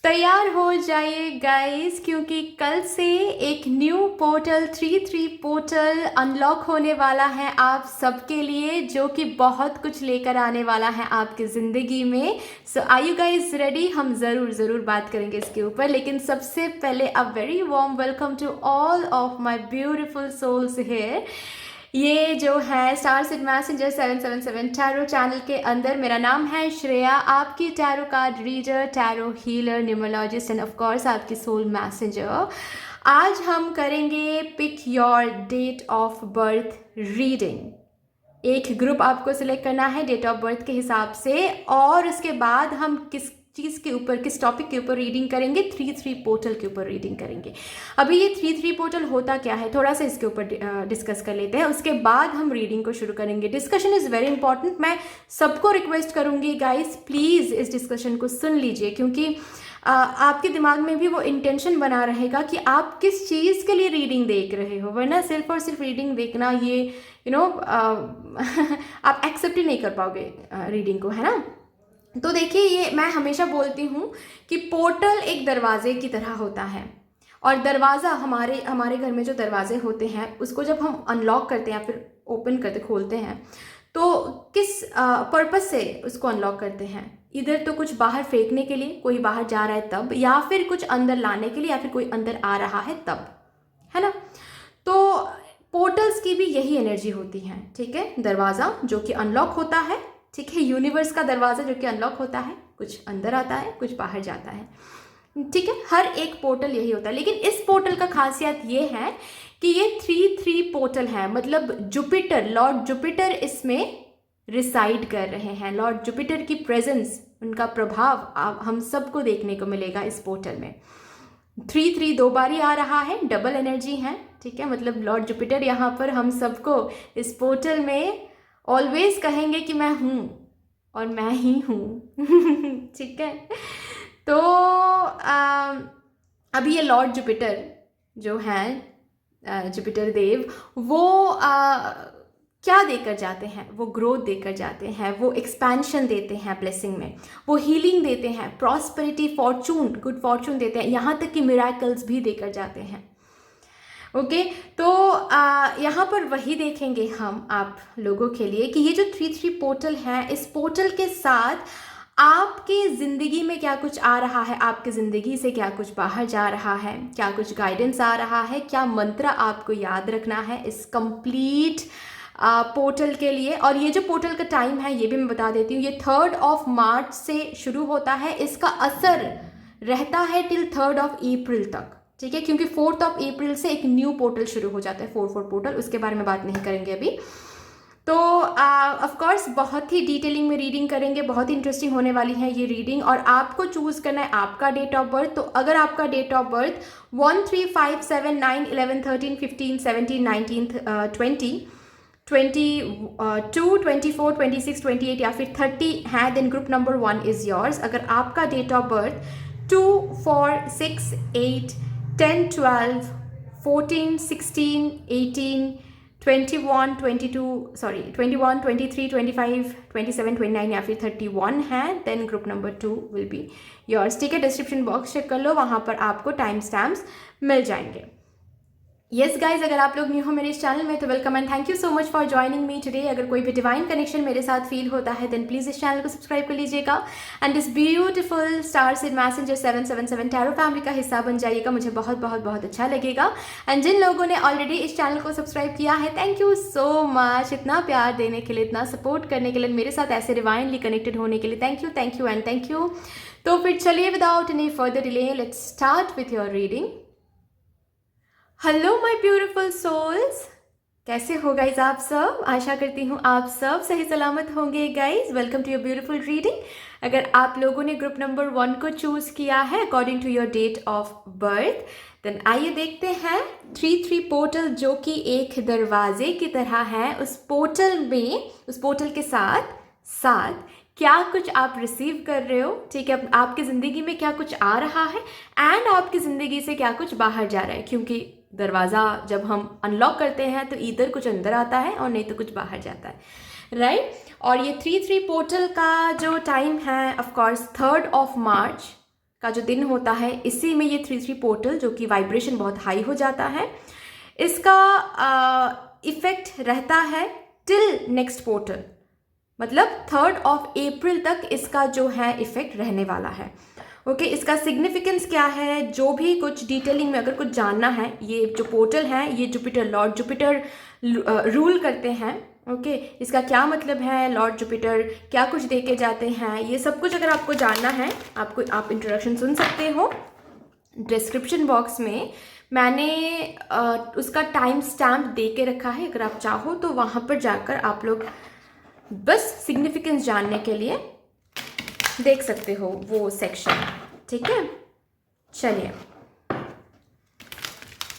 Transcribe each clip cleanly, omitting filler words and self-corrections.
तैयार हो जाइए गाइस, क्योंकि कल से एक न्यू पोर्टल 33 पोर्टल अनलॉक होने वाला है आप सबके लिए, जो कि बहुत कुछ लेकर आने वाला है आपकी ज़िंदगी में। So are you guys ready? हम ज़रूर बात करेंगे इसके ऊपर, लेकिन सबसे पहले a very warm welcome to all of my beautiful souls here. ये जो है Star Seed Messenger 777 tarot channel के अंदर, मेरा नाम है श्रेया, आपकी tarot card reader, tarot healer, numerologist and of course आपकी सोल मैसेंजर। आज हम करेंगे pick your date of birth reading. एक ग्रुप आपको सिलेक्ट करना है डेट ऑफ बर्थ के हिसाब से, और उसके बाद हम किस चीज़ के ऊपर, किस टॉपिक के ऊपर रीडिंग करेंगे? 33 पोर्टल के ऊपर रीडिंग करेंगे। अभी ये 33 पोर्टल होता क्या है, थोड़ा सा इसके ऊपर डिस्कस कर लेते हैं, उसके बाद हम रीडिंग को शुरू करेंगे। Discussion is very important. मैं सबको रिक्वेस्ट करूँगी गाइस, प्लीज़ इस डिस्कशन को सुन लीजिए, क्योंकि आपके दिमाग में भी वो इंटेंशन बना रहेगा कि आप किस चीज़ के लिए रीडिंग देख रहे हो, वरना सिर्फ और सिर्फ रीडिंग देखना ये आप एक्सेप्ट ही नहीं कर पाओगे रीडिंग को, है ना। तो देखिए, ये मैं हमेशा बोलती हूँ कि पोर्टल एक दरवाजे की तरह होता है, और दरवाज़ा हमारे घर में जो दरवाजे होते हैं उसको जब हम अनलॉक करते हैं या फिर ओपन करते खोलते हैं, तो किस पर्पज़ से उसको अनलॉक करते हैं? इधर तो कुछ बाहर फेंकने के लिए, कोई बाहर जा रहा है तब, या फिर कुछ अंदर लाने के लिए, या फिर कोई अंदर आ रहा है तब, है ना। तो पोर्टल्स की भी यही एनर्जी होती है, ठीक है। दरवाज़ा जो कि अनलॉक होता है, ठीक है, यूनिवर्स का दरवाज़ा जो कि अनलॉक होता है, कुछ अंदर आता है, कुछ बाहर जाता है, ठीक है। हर एक पोर्टल यही होता है, लेकिन इस पोर्टल का खासियत ये है कि ये 33 पोर्टल है, मतलब जुपिटर, लॉर्ड जुपिटर इसमें रिसाइड कर रहे हैं। लॉर्ड जुपिटर की प्रेजेंस, उनका प्रभाव हम सबको देखने को मिलेगा इस पोर्टल में। 33 दो बार ही आ रहा है, डबल एनर्जी है, ठीक है। मतलब लॉर्ड जुपिटर यहाँ पर हम सबको इस पोर्टल में ऑलवेज कहेंगे कि मैं हूँ और मैं ही हूँ ठीक है। तो अभी ये लॉर्ड जुपिटर जो हैं, जुपिटर देव, वो क्या देकर जाते हैं? वो ग्रोथ देकर जाते हैं, वो एक्सपेंशन देते हैं ब्लेसिंग में, वो हीलिंग देते हैं, प्रॉस्पेरिटी, फॉर्चून, गुड फॉर्चून देते हैं, यहाँ तक कि मिराकल्स भी देकर जाते हैं। ओके, तो यहाँ पर वही देखेंगे हम आप लोगों के लिए कि ये जो 33 पोर्टल है, इस पोर्टल के साथ आपकी ज़िंदगी में क्या कुछ आ रहा है, आपकी ज़िंदगी से क्या कुछ बाहर जा रहा है, क्या कुछ गाइडेंस आ रहा है, क्या मंत्र आपको याद रखना है इस कंप्लीट पोर्टल के लिए। और ये जो पोर्टल का टाइम है ये भी मैं बता देती हूँ, ये 3 मार्च से शुरू होता है, इसका असर रहता है टिल 3 अप्रैल तक, ठीक है। क्योंकि 4 अप्रैल से एक न्यू पोर्टल शुरू हो जाता है, 4 पोर्टल, उसके बारे में बात नहीं करेंगे अभी। तो ऑफ कोर्स बहुत ही डिटेलिंग में रीडिंग करेंगे, बहुत ही इंटरेस्टिंग होने वाली है ये रीडिंग, और आपको चूज़ करना है आपका डेट ऑफ बर्थ। तो अगर आपका डेट ऑफ बर्थ 1 3 5 7 9 11 13 15 17 19 20 22 24 26 28 या फिर 30 है, then group number 1 is yours. अगर आपका डेट ऑफ बर्थ 2 4 6 8 10 12 14 16 18 21 22 सॉरी 21 23 25 27 29 या फिर 31 है, then group number 2 will be yours, ठीक है। डिस्क्रिप्शन बॉक्स चेक कर लो, वहाँ पर आपको टाइम स्टैम्प्स मिल जाएंगे। यस गाइज, अगर आप लोग न्यू हो मेरे इस चैनल में तो welcome and thank you so much for joining me today. अगर कोई भी डिवाइन कनेक्शन मेरे साथ फील होता है देन प्लीज़ इस चैनल को सब्सक्राइब कर लीजिएगा, एंड इस beautiful Star Seed Messenger 777 tarot family का हिस्सा बन जाइएगा, मुझे बहुत बहुत बहुत अच्छा लगेगा। एंड जिन लोगों ने ऑलरेडी इस चैनल को सब्सक्राइब किया है, थैंक यू सो मच, इतना प्यार देने के लिए, इतना सपोर्ट करने के लिए, मेरे साथ ऐसे डिवाइनली कनेक्टेड होने के लिए thank you and thank you. तो फिर चलिए without any further delay let's start with your reading. Hello my beautiful souls, कैसे हो गाइज आप सब? आशा करती हूँ आप सब सही सलामत होंगे guys. Welcome to your beautiful reading. अगर आप लोगों ने ग्रुप नंबर 1 को चूज़ किया है according to your date of birth, then आइए देखते हैं 33 पोर्टल जो कि एक दरवाजे की तरह है, उस पोर्टल में, उस पोर्टल के साथ साथ क्या कुछ आप रिसीव कर रहे हो, ठीक है। आपकी ज़िंदगी में क्या कुछ आ रहा है एंड आपकी ज़िंदगी से क्या कुछ बाहर जा रहा है, क्योंकि दरवाज़ा जब हम अनलॉक करते हैं तो इधर कुछ अंदर आता है और नहीं तो कुछ बाहर जाता है, राइट। और ये 33 पोर्टल का जो टाइम है ऑफ कोर्स 3 मार्च का जो दिन होता है, इसी में ये 3-3 पोर्टल जो कि वाइब्रेशन बहुत हाई हो जाता है, इसका इफेक्ट रहता है टिल नेक्स्ट पोर्टल, मतलब 3rd ऑफ अप्रैल तक इसका जो है इफेक्ट रहने वाला है। ओके, इसका सिग्निफिकेंस क्या है, जो भी कुछ डिटेलिंग में अगर कुछ जानना है, ये जो पोर्टल है ये जुपिटर, लॉर्ड जुपिटर रूल करते हैं। ओके, इसका क्या मतलब है, लॉर्ड जुपिटर क्या कुछ दे के जाते हैं, ये सब कुछ अगर आपको जानना है, आप इंट्रोडक्शन सुन सकते हो। डिस्क्रिप्शन बॉक्स में मैंने उसका टाइम स्टैम्प दे के रखा है, अगर आप चाहो तो वहाँ पर जाकर आप लोग बस सिग्निफिकेंस जानने के लिए देख सकते हो वो सेक्शन। ठीक है, चलिए।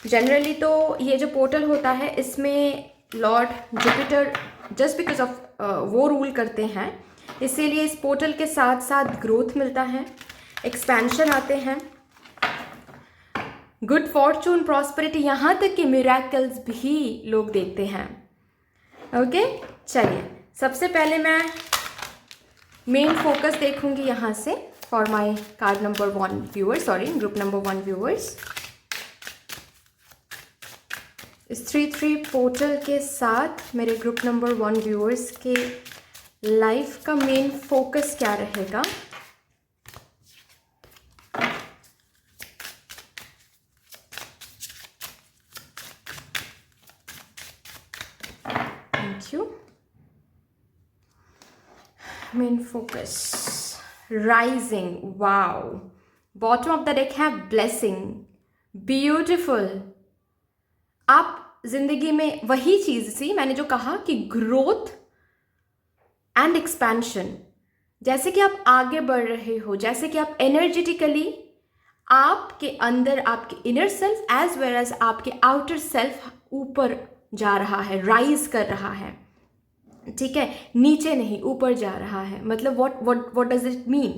जनरली तो ये जो पोर्टल होता है इसमें Lord Jupiter just because of वो रूल करते हैं, इसीलिए इस पोर्टल के साथ साथ ग्रोथ मिलता है, एक्सपेंशन आते हैं, गुड फॉर्चून, प्रॉस्पेरिटी, यहाँ तक कि मिरेकल्स भी लोग देखते हैं। ओके, चलिए सबसे पहले मैं मेन फोकस देखूंगी यहाँ से for my card number 1 viewers, sorry group number 1 viewers. इस 3-3 पोर्टल के साथ मेरे ग्रुप नंबर 1 व्यूअर्स के लाइफ का मेन फोकस क्या रहेगा। Thank you. Main focus rising, wow, bottom of the deck है ब्लेसिंग, ब्यूटिफुल। आप जिंदगी में वही चीज सी मैंने जो कहा कि ग्रोथ एंड एक्सपेंशन, जैसे कि आप आगे बढ़ रहे हो, जैसे कि आप एनर्जेटिकली आपके अंदर आपके inner self as well as आपके आउटर सेल्फ ऊपर जा रहा है, राइज कर रहा है। ठीक है, नीचे नहीं ऊपर जा रहा है। मतलब व्हाट डज इट मीन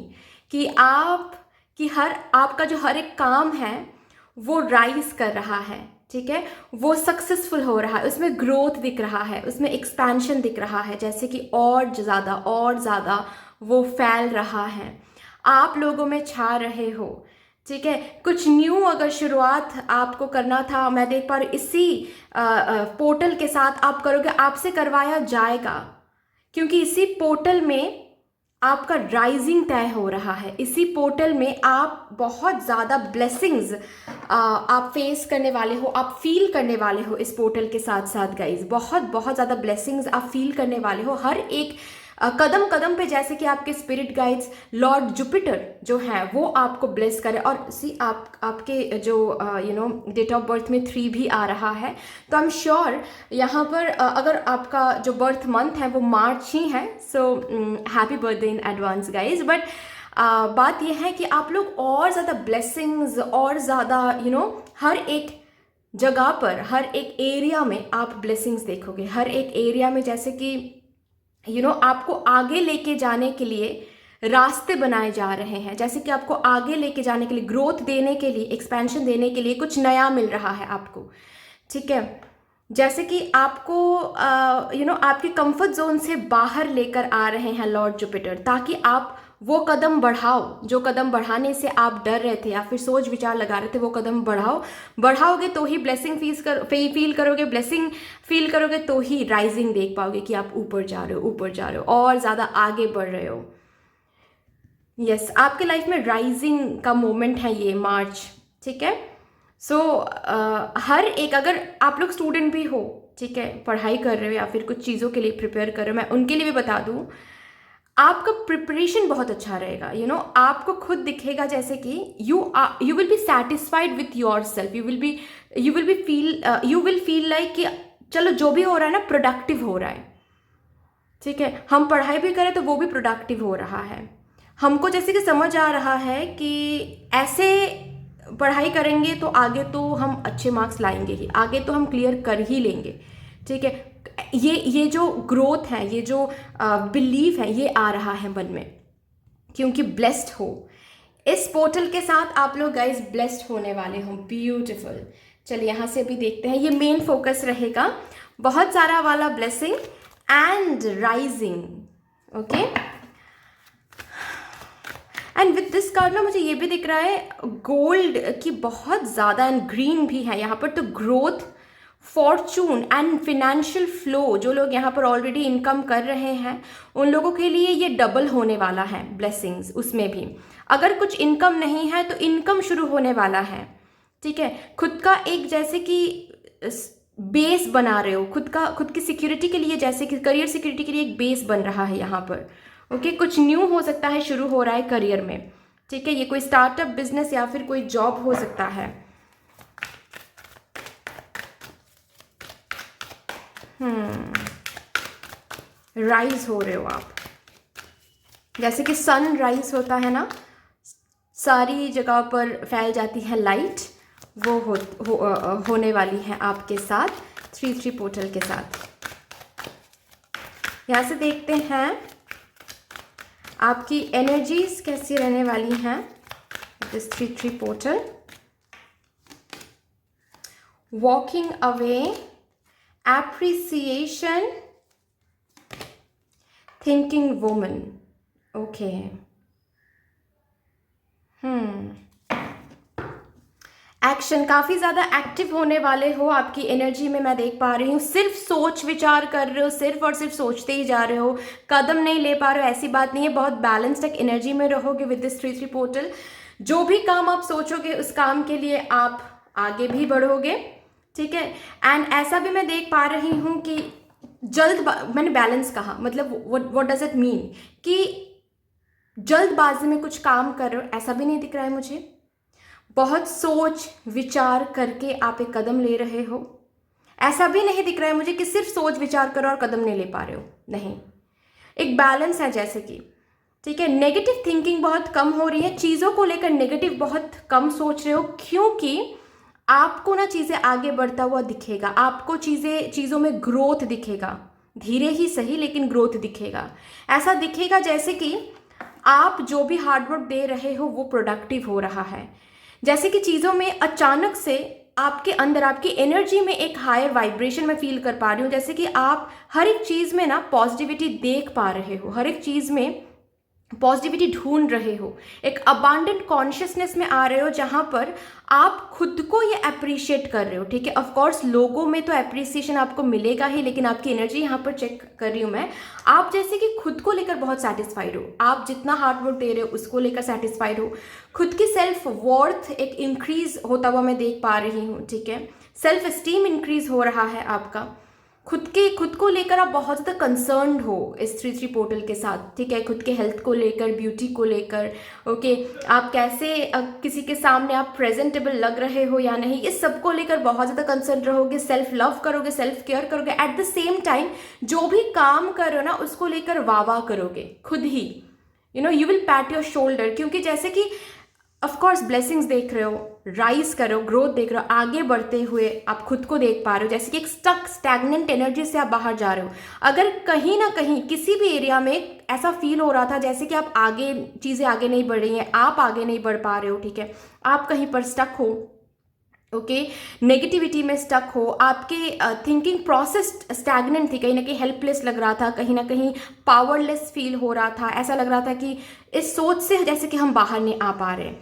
कि आपका जो हर एक काम है वो राइज कर रहा है। ठीक है, वो सक्सेसफुल हो रहा है, उसमें ग्रोथ दिख रहा है, उसमें एक्सपेंशन दिख रहा है, जैसे कि और ज़्यादा वो फैल रहा है, आप लोगों में छा रहे हो। ठीक है, कुछ न्यू अगर शुरुआत आपको करना था, मैं देख पा रही इसी पोर्टल के साथ आप करोगे, आपसे करवाया जाएगा, क्योंकि इसी पोर्टल में आपका राइजिंग तय हो रहा है। इसी पोर्टल में आप बहुत ज़्यादा ब्लेसिंग्स आप फेस करने वाले हो, आप फील करने वाले हो। इस पोर्टल के साथ साथ गाइज बहुत ज़्यादा ब्लेसिंग्स आप फील करने वाले हो हर एक कदम कदम पे, जैसे कि आपके स्पिरिट गाइड्स लॉर्ड जुपिटर जो हैं वो आपको ब्लेस करे। और सी आपके जो डेट ऑफ बर्थ में 3 भी आ रहा है, तो आई एम श्योर यहाँ पर अगर आपका जो बर्थ मंथ है वो मार्च ही है, so happy birthday in advance guys. But बात यह है कि आप लोग और ज़्यादा ब्लेसिंग्स और ज़्यादा हर एक जगह पर, हर एक एरिया में आप ब्लेसिंग्स देखोगे। हर एक एरिया में जैसे कि आपको आगे लेके जाने के लिए रास्ते बनाए जा रहे हैं, जैसे कि आपको आगे लेके जाने के लिए, ग्रोथ देने के लिए, एक्सपेंशन देने के लिए कुछ नया मिल रहा है आपको। ठीक है, जैसे कि आपको आपके कंफर्ट जोन से बाहर लेकर आ रहे हैं लॉर्ड जुपिटर, ताकि आप वो कदम बढ़ाओ जो कदम बढ़ाने से आप डर रहे थे या फिर सोच विचार लगा रहे थे, वो कदम बढ़ाओगे तो ही ब्लेसिंग फील करोगे, ब्लेसिंग फील करोगे तो ही राइजिंग देख पाओगे कि आप ऊपर जा रहे हो और ज़्यादा आगे बढ़ रहे हो। यस, आपके लाइफ में राइजिंग का मोमेंट है ये मार्च। ठीक है, सो हर एक, अगर आप लोग स्टूडेंट भी हो, ठीक है, पढ़ाई कर रहे हो या फिर कुछ चीज़ों के लिए प्रिपेयर कर रहे हो, मैं उनके लिए भी बता दूँ, आपका प्रिपरेशन बहुत अच्छा रहेगा। आपको खुद दिखेगा जैसे कि you will be satisfied with your self, you will feel like कि चलो जो भी हो रहा है ना प्रोडक्टिव हो रहा है। ठीक है, हम पढ़ाई भी करें तो वो भी प्रोडक्टिव हो रहा है। हमको जैसे कि समझ आ रहा है कि ऐसे पढ़ाई करेंगे तो आगे तो हम अच्छे मार्क्स लाएंगे ही, आगे तो हम क्लियर कर ही लेंगे। ठीक है, ये जो ग्रोथ है, ये जो बिलीफ है, ये आ रहा है मन में, क्योंकि ब्लेस्ड हो। इस पोर्टल के साथ आप लोग गाइज ब्लेस्ड होने वाले हो। ब्यूटीफुल। चलिए यहाँ से अभी देखते हैं, ये मेन फोकस रहेगा, बहुत सारा वाला blessing and rising. Okay, and with this card ना मुझे ये भी दिख रहा है गोल्ड की बहुत ज़्यादा एंड ग्रीन भी है यहाँ पर। तो growth, Fortune and financial flow, जो लोग यहाँ पर ऑलरेडी इनकम कर रहे हैं उन लोगों के लिए ये डबल होने वाला है ब्लेसिंग्स। उसमें भी अगर कुछ इनकम नहीं है तो इनकम शुरू होने वाला है, ठीक है। खुद का एक जैसे कि बेस बना रहे हो, खुद की सिक्योरिटी के लिए, जैसे कि करियर सिक्योरिटी के लिए एक बेस बन रहा है यहाँ पर। ओके, कुछ न्यू हो सकता है, शुरू हो रहा है करियर में, ठीक है। ये कोई स्टार्टअप, बिजनेस या फिर कोई जॉब हो सकता है। राइज हो रहे हो आप, जैसे कि सन राइज होता है ना, सारी जगह पर फैल जाती है लाइट, वो होने वाली है आपके साथ 3-3 पोर्टल के साथ। यहाँ से देखते हैं आपकी एनर्जीज कैसी रहने वाली हैं this 3-3 portal. Walking away, appreciation, thinking woman. Okay, action, काफ़ी ज़्यादा एक्टिव होने वाले हो आपकी एनर्जी में मैं देख पा रही हूँ। सिर्फ सोच विचार कर रहे हो, सिर्फ और सिर्फ सोचते ही जा रहे हो, कदम नहीं ले पा रहे हो, ऐसी बात नहीं है। बहुत बैलेंस्ड एक एनर्जी में रहोगे विद दिस 3-3 पोर्टल। जो भी काम आप सोचोगे उस काम के लिए आप आगे भी बढ़ोगे, ठीक है। एंड ऐसा भी मैं देख पा रही हूँ कि मैंने बैलेंस कहा, मतलब व्हाट डज इट मीन कि जल्दबाजी में कुछ काम कर रहे हो, ऐसा भी नहीं दिख रहा है मुझे। बहुत सोच विचार करके आप एक कदम ले रहे हो, ऐसा भी नहीं दिख रहा है मुझे कि सिर्फ सोच विचार करो और कदम नहीं ले पा रहे हो, नहीं। एक बैलेंस है जैसे कि, ठीक है। नेगेटिव थिंकिंग बहुत कम हो रही है, चीज़ों को लेकर नेगेटिव बहुत कम सोच रहे हो, क्योंकि आपको ना चीज़ें आगे बढ़ता हुआ दिखेगा, आपको चीज़ों में ग्रोथ दिखेगा, धीरे ही सही लेकिन ग्रोथ दिखेगा। ऐसा दिखेगा जैसे कि आप जो भी हार्डवर्क दे रहे हो वो प्रोडक्टिव हो रहा है, जैसे कि चीज़ों में अचानक से आपके अंदर, आपकी एनर्जी में एक हायर वाइब्रेशन में फील कर पा रही हूँ। जैसे कि आप हर एक चीज़ में ना पॉजिटिविटी देख पा रहे हो, हर एक चीज़ में पॉजिटिविटी ढूंढ रहे हो, एक अबांडेंट कॉन्शियसनेस में आ रहे हो जहाँ पर आप खुद को ये अप्रिशिएट कर रहे हो, ठीक है। ऑफ कोर्स लोगों में तो अप्रिसिएशन आपको मिलेगा ही, लेकिन आपकी एनर्जी यहाँ पर चेक कर रही हूँ मैं, आप जैसे कि खुद को लेकर बहुत सेटिस्फाइड हो, आप जितना हार्डवर्क दे रहे हो उसको लेकर सेटिस्फाइड हो, खुद की सेल्फ वर्थ एक इंक्रीज होता हुआ मैं देख पा रही हूँ, ठीक है। सेल्फ एस्टीम इंक्रीज हो रहा है आपका, खुद को लेकर आप बहुत ज़्यादा कंसर्न्ड हो इस 3-3 पोर्टल के साथ, ठीक है। खुद के हेल्थ को लेकर, ब्यूटी को लेकर, ओके, आप कैसे किसी के सामने आप प्रेजेंटेबल लग रहे हो या नहीं, इस सब को लेकर बहुत ज़्यादा कंसर्न रहोगे, सेल्फ लव करोगे, सेल्फ केयर करोगे। एट द सेम टाइम जो भी काम करो ना उसको लेकर वाह करोगे खुद ही, you will pat your shoulder, क्योंकि जैसे कि ऑफ कोर्स ब्लेसिंग्स देख रहे हो, राइज कर रहे हो, ग्रोथ देख रहे हो, आगे बढ़ते हुए आप खुद को देख पा रहे हो, जैसे कि एक स्टैग्नेंट एनर्जी से आप बाहर जा रहे हो। अगर कहीं ना कहीं किसी भी एरिया में ऐसा फील हो रहा था जैसे कि आप आगे, चीज़ें आगे नहीं बढ़ रही हैं, आप आगे नहीं बढ़ पा रहे हो, ठीक है, आप कहीं पर स्टक हो, ओके, नेगेटिविटी में स्टक हो, आपके थिंकिंग प्रोसेस स्टैग्नेंट थी, कहीं ना कहीं हेल्पलेस लग रहा था, कहीं ना कहीं पावरलेस फील हो रहा था, ऐसा लग रहा था कि इस सोच से जैसे कि हम बाहर नहीं आ पा रहे,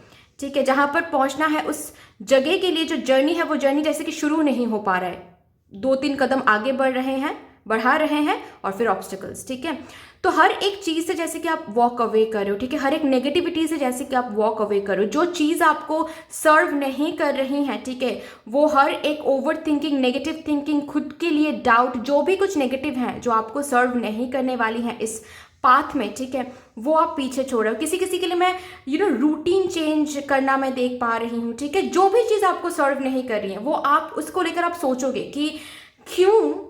ठीक है। जहाँ पर पहुँचना है उस जगह के लिए जो जर्नी है वो जर्नी जैसे कि शुरू नहीं हो पा रहा है, 2-3 कदम आगे बढ़ा रहे हैं और फिर ऑब्स्टिकल्स, ठीक है। तो हर एक चीज़ से जैसे कि आप वॉक अवे करो, ठीक है, हर एक नेगेटिविटी से जैसे कि आप वॉक अवे करो, जो चीज़ आपको सर्व नहीं कर रही है, ठीक है, वो हर एक ओवर थिंकिंग, नेगेटिव थिंकिंग, खुद के लिए डाउट, जो भी कुछ नेगेटिव है जो आपको सर्व नहीं करने वाली है इस पाथ में, ठीक है, वो आप पीछे छोड़ रहे हो। किसी के लिए मैं रूटीन चेंज करना मैं देख पा रही हूँ, ठीक है। जो भी चीज़ आपको सर्व नहीं कर रही है वो आप उसको लेकर आप सोचोगे कि क्यों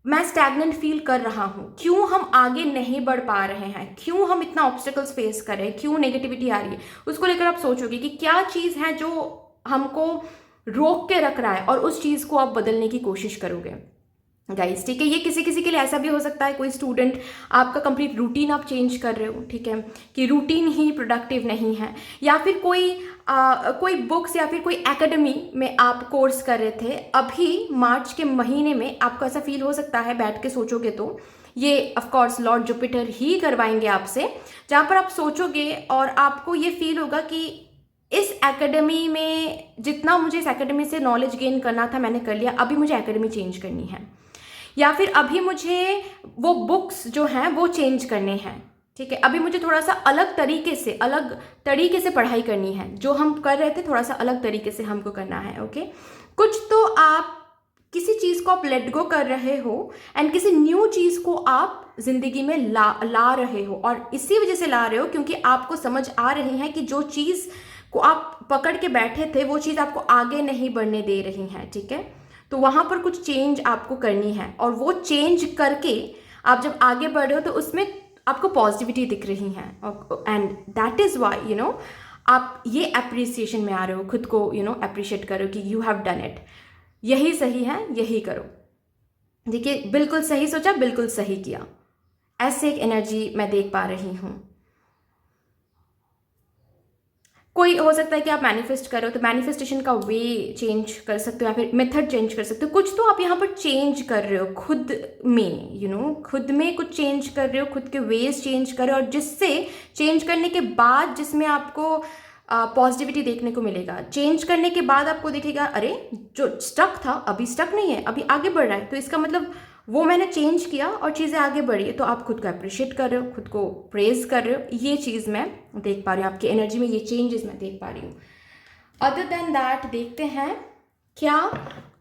मैं स्टैग्नेंट फील कर रहा हूँ, क्यों हम आगे नहीं बढ़ पा रहे हैं, क्यों हम इतना ऑब्स्टिकल्स फेस कर रहे हैं, क्यों नेगेटिविटी आ रही है, उसको लेकर आप सोचोगे कि क्या चीज़ है जो हमको रोक के रख रहा है और उस चीज़ को आप बदलने की कोशिश करोगे गाइस, ठीक है। ये किसी के लिए ऐसा भी हो सकता है, कोई स्टूडेंट, आपका कंप्लीट रूटीन आप चेंज कर रहे हो, ठीक है, कि रूटीन ही प्रोडक्टिव नहीं है, या फिर कोई बुक्स या फिर कोई एकेडमी में आप कोर्स कर रहे थे, अभी मार्च के महीने में आपको ऐसा फील हो सकता है, बैठ के सोचोगे तो, ये ऑफ कोर्स लॉर्ड जुपिटर ही करवाएंगे आपसे, जहाँ पर आप सोचोगे और आपको ये फील होगा कि इस एकेडमी में जितना मुझे इस एकेडमी से नॉलेज गेन करना था मैंने कर लिया, अभी मुझे एकेडमी चेंज करनी है, या फिर अभी मुझे वो बुक्स जो हैं वो चेंज करने हैं, ठीक है, अभी मुझे थोड़ा सा अलग तरीके से पढ़ाई करनी है, जो हम कर रहे थे थोड़ा सा अलग तरीके से हमको करना है। ओके, कुछ तो आप किसी चीज़ को आप लेट गो कर रहे हो एंड किसी न्यू चीज़ को आप जिंदगी में ला रहे हो, और इसी वजह से ला रहे हो क्योंकि आपको समझ आ रही है कि जो चीज़ को आप पकड़ के बैठे थे वो चीज़ आपको आगे नहीं बढ़ने दे रही है, ठीक है, तो वहाँ पर कुछ चेंज आपको करनी है, और वो चेंज करके आप जब आगे बढ़ रहे हो तो उसमें आपको पॉजिटिविटी दिख रही है, एंड दैट इज़ वाई आप ये अप्रिसिएशन में आ रहे हो, खुद को अप्रिशिएट करो कि यू हैव डन इट, यही सही है, यही करो। देखिए, बिल्कुल सही सोचा, बिल्कुल सही किया, ऐसे एक एनर्जी मैं देख पा रही हूँ। कोई हो सकता है कि आप मैनिफेस्ट करो तो मैनिफेस्टेशन का वे चेंज कर सकते हो या फिर मेथड चेंज कर सकते हो, कुछ तो आप यहाँ पर चेंज कर रहे हो खुद में, खुद में कुछ चेंज कर रहे हो, खुद के वेज चेंज कर रहे हो, और जिससे चेंज करने के बाद जिसमें आपको पॉजिटिविटी देखने को मिलेगा, चेंज करने के बाद आपको दिखेगा अरे जो स्टक था अभी स्टक नहीं है, अभी आगे बढ़ रहा है, तो इसका मतलब वो मैंने चेंज किया और चीज़ें आगे बढ़ी है, तो आप खुद को अप्रिशिएट कर रहे हो, खुद को प्रेज कर रहे हो, ये चीज़ मैं देख पा रही हूँ, आपकी एनर्जी में ये चेंजेस मैं देख पा रही हूँ। अदर देन दैट देखते हैं क्या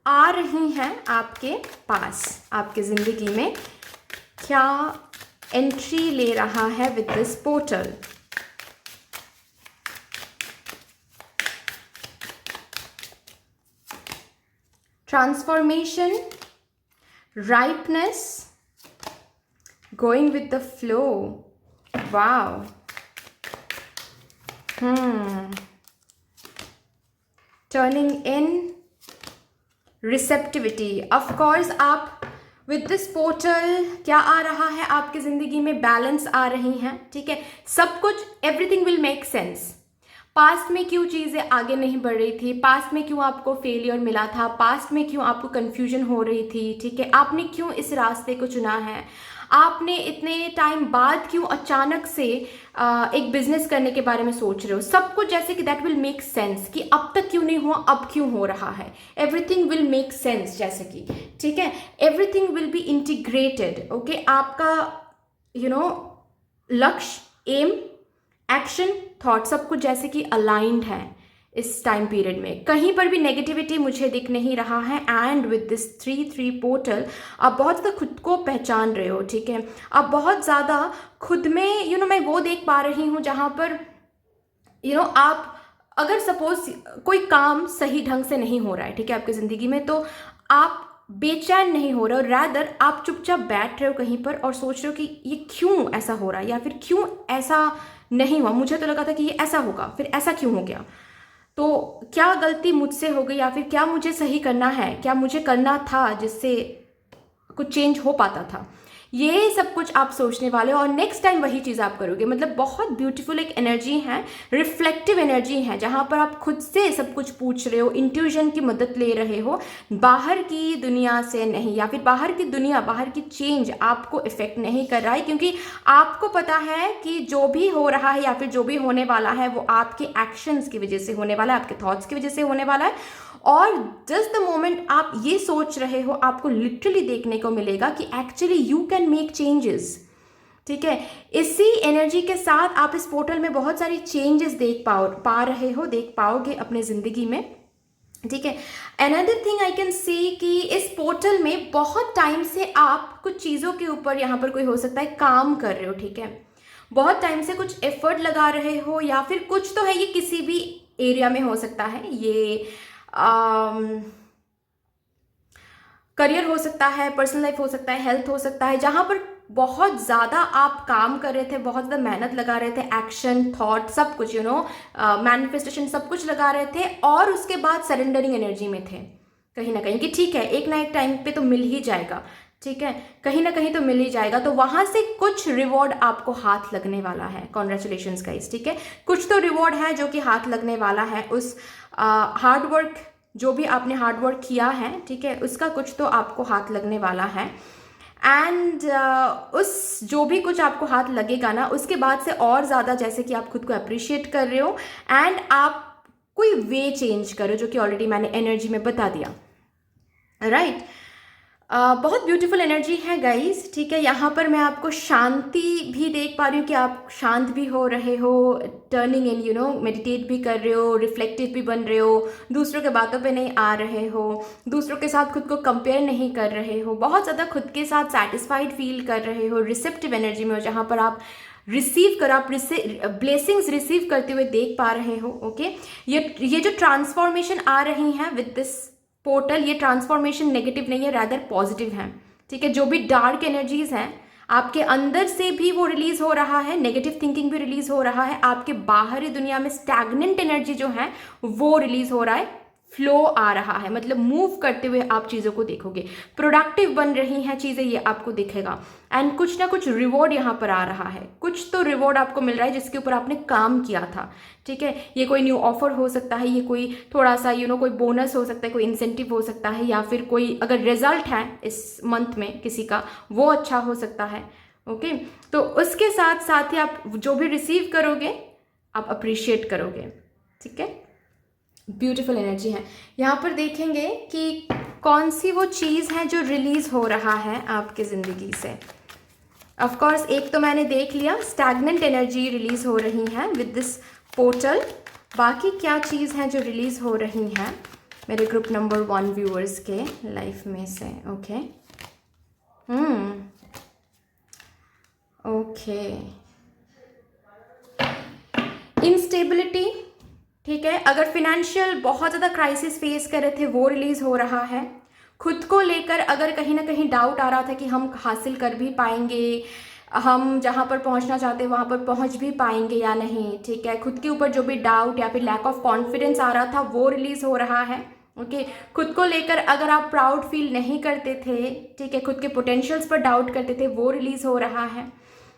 आ रही हैं आपके पास, आपके ज़िंदगी में क्या एंट्री ले रहा है with this portal. Transformation, ripeness, going with the flow, wow, turning in, receptivity, of course आप with this portal क्या आ रहा है आपकी ज़िंदगी में, बैलेंस आ रही हैं, ठीक है, सब कुछ everything will make sense। Past में क्यों चीज़ें आगे नहीं बढ़ रही थी, पास्ट में क्यों आपको फेलियर मिला था, पास्ट में क्यों आपको कन्फ्यूजन हो रही थी, ठीक है, आपने क्यों इस रास्ते को चुना है, आपने इतने टाइम बाद क्यों अचानक से एक बिजनेस करने के बारे में सोच रहे हो, सब कुछ जैसे कि दैट विल मेक सेंस कि अब तक क्यों नहीं हुआ, अब क्यों हो रहा है, एवरीथिंग विल मेक सेंस, जैसे कि ठीक है, everything will be integrated. Okay, आपका लक्ष्य, एम, एक्शन, थॉट सब कुछ जैसे कि अलाइंड है इस टाइम पीरियड में, कहीं पर भी नेगेटिविटी मुझे दिख नहीं रहा है। एंड विद दिस 3-3 पोर्टल आप बहुत ज़्यादा खुद को पहचान रहे हो, ठीक है, आप बहुत ज़्यादा खुद में मैं वो देख पा रही हूँ जहाँ पर आप अगर सपोज कोई काम सही ढंग से नहीं हो रहा है, ठीक है, आपकी ज़िंदगी में, तो आप बेचैन नहीं हो रहे हो, रैदर आप चुपचाप बैठ रहे हो कहीं पर और सोच रहे हो कि ये क्यों ऐसा हो रहा है, या फिर क्यों ऐसा नहीं हुआ, मुझे तो लगा था कि ये ऐसा होगा, फिर ऐसा क्यों हो गया, तो क्या गलती मुझसे हो गई, या फिर क्या मुझे सही करना है, क्या मुझे करना था जिससे कुछ चेंज हो पाता था, ये सब कुछ आप सोचने वाले हो, और नेक्स्ट टाइम वही चीज़ आप करोगे। मतलब बहुत ब्यूटीफुल एक एनर्जी है, रिफ्लेक्टिव एनर्जी है, जहाँ पर आप खुद से सब कुछ पूछ रहे हो, इंट्यूजन की मदद ले रहे हो, बाहर की दुनिया से नहीं, या फिर बाहर की दुनिया, बाहर की चेंज आपको इफेक्ट नहीं कर रहा है, क्योंकि आपको पता है कि जो भी हो रहा है या फिर जो भी होने वाला है वो आपके एक्शंस की वजह से होने वाला है, आपके थॉट्स की वजह से होने वाला है, और जस्ट द मोमेंट आप ये सोच रहे हो आपको लिटरली देखने को मिलेगा कि actually you can make changes, ठीक है। इसी एनर्जी के साथ आप इस पोर्टल में बहुत सारी चेंजेस देख पाओगे अपने ज़िंदगी में, ठीक है। Another thing I can see कि इस पोर्टल में बहुत टाइम से आप कुछ चीज़ों के ऊपर यहाँ पर कोई हो सकता है काम कर रहे हो, ठीक है, बहुत टाइम से कुछ एफर्ट लगा रहे हो, या फिर कुछ तो है, ये किसी भी एरिया में हो सकता है, ये करियर हो सकता है, पर्सनल लाइफ हो सकता है, हेल्थ हो सकता है, जहाँ पर बहुत ज़्यादा आप काम कर रहे थे, बहुत ज़्यादा मेहनत लगा रहे थे, एक्शन, थॉट, सब कुछ मैनिफेस्टेशन सब कुछ लगा रहे थे, और उसके बाद सरेंडरिंग एनर्जी में थे कहीं ना कहीं कि ठीक है एक ना एक टाइम पे तो मिल ही जाएगा, ठीक है, कहीं ना कहीं तो मिल ही जाएगा, तो वहाँ से कुछ रिवॉर्ड आपको हाथ लगने वाला है। कॉन्ग्रेचुलेशंस गाइस, ठीक है, कुछ तो रिवॉर्ड है जो कि हाथ लगने वाला है, उस हार्ड वर्क जो भी आपने हार्ड वर्क किया है, ठीक है, उसका कुछ तो आपको हाथ लगने वाला है। एंड उस जो भी कुछ आपको हाथ लगेगा ना, उसके बाद से और ज़्यादा जैसे कि आप खुद को अप्रिशिएट कर रहे हो एंड आप कोई वे चेंज करो, जो कि ऑलरेडी मैंने एनर्जी में बता दिया, राइट। बहुत ब्यूटीफुल एनर्जी है गाइस, ठीक है। यहाँ पर मैं आपको शांति भी देख पा रही हूँ कि आप शांत भी हो रहे हो, टर्निंग इन मेडिटेट भी कर रहे हो, रिफ्लेक्टिव भी बन रहे हो, दूसरों के बातों पे नहीं आ रहे हो, दूसरों के साथ खुद को कंपेयर नहीं कर रहे हो, बहुत ज़्यादा खुद के साथ सेटिस्फाइड फील कर रहे हो, रिसेप्टिव एनर्जी में हो, जहाँ पर आप रिसीव करो, आप ब्लेसिंग्स रिसीव करते हुए देख पा रहे हो। ओके, ये जो ट्रांसफॉर्मेशन आ रही हैं विद दिस पोर्टल, ये ट्रांसफॉर्मेशन नेगेटिव नहीं है, रैदर पॉजिटिव है, ठीक है। जो भी डार्क एनर्जीज हैं आपके अंदर से भी वो रिलीज हो रहा है, नेगेटिव थिंकिंग भी रिलीज हो रहा है, आपके बाहरी दुनिया में स्टैग्नेंट एनर्जी जो है वो रिलीज हो रहा है, फ्लो आ रहा है, मतलब मूव करते हुए आप चीज़ों को देखोगे, प्रोडक्टिव बन रही हैं चीज़ें, ये आपको दिखेगा। एंड कुछ ना कुछ रिवॉर्ड यहाँ पर आ रहा है, कुछ तो रिवॉर्ड आपको मिल रहा है जिसके ऊपर आपने काम किया था, ठीक है। ये कोई न्यू ऑफर हो सकता है, ये कोई थोड़ा सा कोई बोनस हो सकता है, कोई इंसेंटिव हो सकता है, या फिर कोई अगर रिजल्ट है इस मंथ में किसी का, वो अच्छा हो सकता है। ओके, तो उसके साथ साथ ही आप जो भी रिसीव करोगे आप अप्रिशिएट करोगे, ठीक है। ब्यूटीफुल एनर्जी है। यहाँ पर देखेंगे कि कौन सी वो चीज़ है जो रिलीज हो रहा है आपके ज़िंदगी से। ऑफ कोर्स एक तो मैंने देख लिया, स्टैग्नेंट एनर्जी रिलीज हो रही है विद दिस पोर्टल। बाकी क्या चीज़ है जो रिलीज हो रही है मेरे ग्रुप नंबर 1 व्यूअर्स के लाइफ में से। ओके, ओके, इंस्टेबिलिटी, ठीक है। अगर फिनेंशियल बहुत ज़्यादा क्राइसिस फेस कर रहे थे वो रिलीज़ हो रहा है। खुद को लेकर अगर कहीं ना कहीं डाउट आ रहा था कि हम हासिल कर भी पाएंगे, हम जहाँ पर पहुँचना चाहते हैं वहाँ पर पहुँच भी पाएंगे या नहीं, ठीक है। खुद के ऊपर जो भी डाउट या फिर लैक ऑफ कॉन्फिडेंस आ रहा था वो रिलीज़ हो रहा है। ओके, खुद को लेकर अगर आप प्राउड फील नहीं करते थे, ठीक है, खुद के पोटेंशियल्स पर डाउट करते थे, वो रिलीज़ हो रहा है।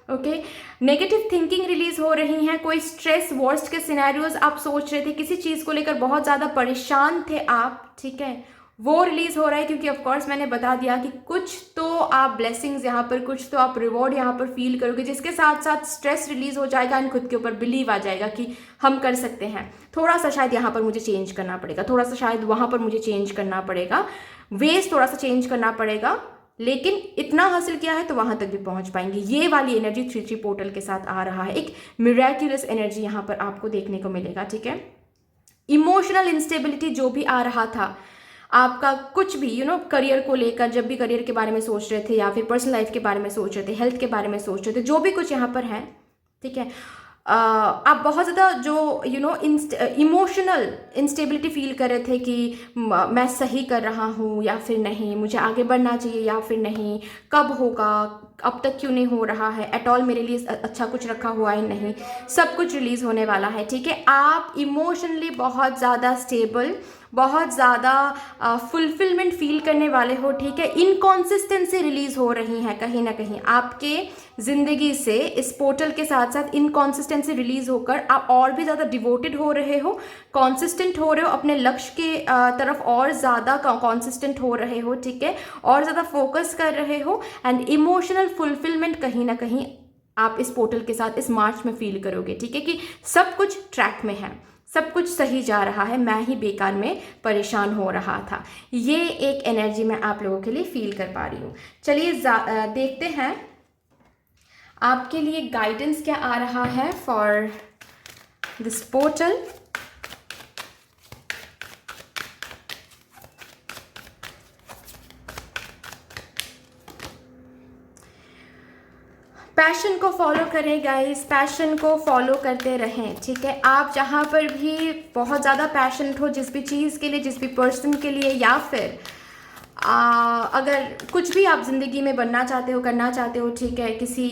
ओके, नेगेटिव थिंकिंग रिलीज हो रही है, कोई स्ट्रेस वर्स्ट के सिनेरियोज आप सोच रहे थे, किसी चीज़ को लेकर बहुत ज़्यादा परेशान थे आप, ठीक है, वो रिलीज हो रहा है। क्योंकि ऑफ कोर्स मैंने बता दिया कि कुछ तो आप ब्लेसिंग्स यहाँ पर, कुछ तो आप रिवॉर्ड यहाँ पर फील करोगे, जिसके साथ साथ स्ट्रेस रिलीज हो जाएगा एंड खुद के ऊपर बिलीव आ जाएगा कि हम कर सकते हैं। थोड़ा सा शायद यहाँ पर मुझे चेंज करना पड़ेगा, थोड़ा सा शायद वहाँ पर मुझे चेंज करना पड़ेगा, वेज थोड़ा सा चेंज करना पड़ेगा, लेकिन इतना हासिल किया है तो वहां तक भी पहुंच पाएंगे। ये वाली एनर्जी 3 पोर्टल के साथ आ रहा है। एक मिरेक्युलस एनर्जी यहां पर आपको देखने को मिलेगा, ठीक है। इमोशनल इंस्टेबिलिटी जो भी आ रहा था आपका, कुछ भी करियर को लेकर, जब भी करियर के बारे में सोच रहे थे या फिर पर्सनल लाइफ के बारे में सोच रहे थे, हेल्थ के बारे में सोच रहे थे, जो भी कुछ यहाँ पर है, ठीक है, आप बहुत ज़्यादा जो इमोशनल इंस्टेबिलिटी फील कर रहे थे कि मैं सही कर रहा हूँ या फिर नहीं, मुझे आगे बढ़ना चाहिए या फिर नहीं, कब होगा, अब तक क्यों नहीं हो रहा है, एट ऑल मेरे लिए अच्छा कुछ रखा हुआ है नहीं, सब कुछ रिलीज़ होने वाला है, ठीक है। आप इमोशनली बहुत ज़्यादा स्टेबल, बहुत ज़्यादा फुलफिलमेंट फील करने वाले हो, ठीक है। इनकॉन्सिस्टेंसी रिलीज हो रही है कहीं ना कहीं आपके ज़िंदगी से, इस पोर्टल के साथ साथ इनकॉन्सिस्टेंसी रिलीज होकर आप और भी ज़्यादा डिवोटेड हो रहे हो, कॉन्सिस्टेंट हो रहे हो, अपने लक्ष्य के तरफ और ज़्यादा कॉन्सिस्टेंट हो रहे हो, ठीक है, और ज़्यादा फोकस कर रहे हो एंड इमोशनल फुलफिलमेंट कहीं ना कहीं आप इस पोर्टल के साथ इस मार्च में फील करोगे, ठीक है, कि सब कुछ ट्रैक में है, सब कुछ सही जा रहा है, मैं ही बेकार में परेशान हो रहा था। ये एक एनर्जी मैं आप लोगों के लिए फील कर पा रही हूँ। चलिए देखते हैं आपके लिए गाइडेंस क्या आ रहा है फॉर दिस पोर्टल। पैशन को फॉलो करें गाइस, पैशन को फॉलो करते रहें, ठीक है। आप जहाँ पर भी बहुत ज़्यादा पैशनेट हो, जिस भी चीज़ के लिए, जिस भी पर्सन के लिए, या फिर अगर कुछ भी आप ज़िंदगी में बनना चाहते हो, करना चाहते हो, ठीक है, किसी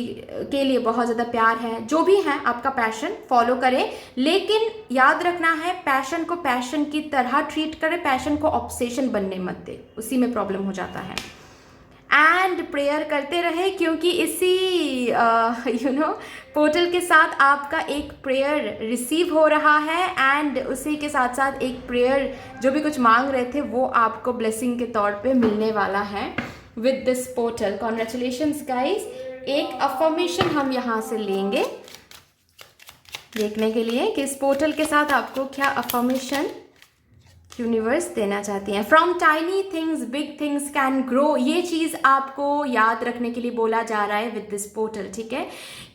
के लिए बहुत ज़्यादा प्यार है, जो भी है आपका पैशन फॉलो करें, लेकिन याद रखना है पैशन को पैशन की तरह ट्रीट करें, पैशन को ऑब्सेशन बनने मत दे, उसी में प्रॉब्लम हो जाता है। एंड प्रेयर करते रहे, क्योंकि इसी पोर्टल के साथ आपका एक प्रेयर रिसीव हो रहा है एंड उसी के साथ साथ एक प्रेयर, जो भी कुछ मांग रहे थे वो आपको ब्लेसिंग के तौर पे मिलने वाला है। With this portal. Congratulations guys. एक अफर्मेशन हम यहाँ से लेंगे देखने के लिए कि इस पोर्टल के साथ आपको क्या अफर्मेशन यूनिवर्स देना चाहती हैं। From tiny things big things can grow, ये चीज़ आपको याद रखने के लिए बोला जा रहा है विद दिस पोर्टल, ठीक है,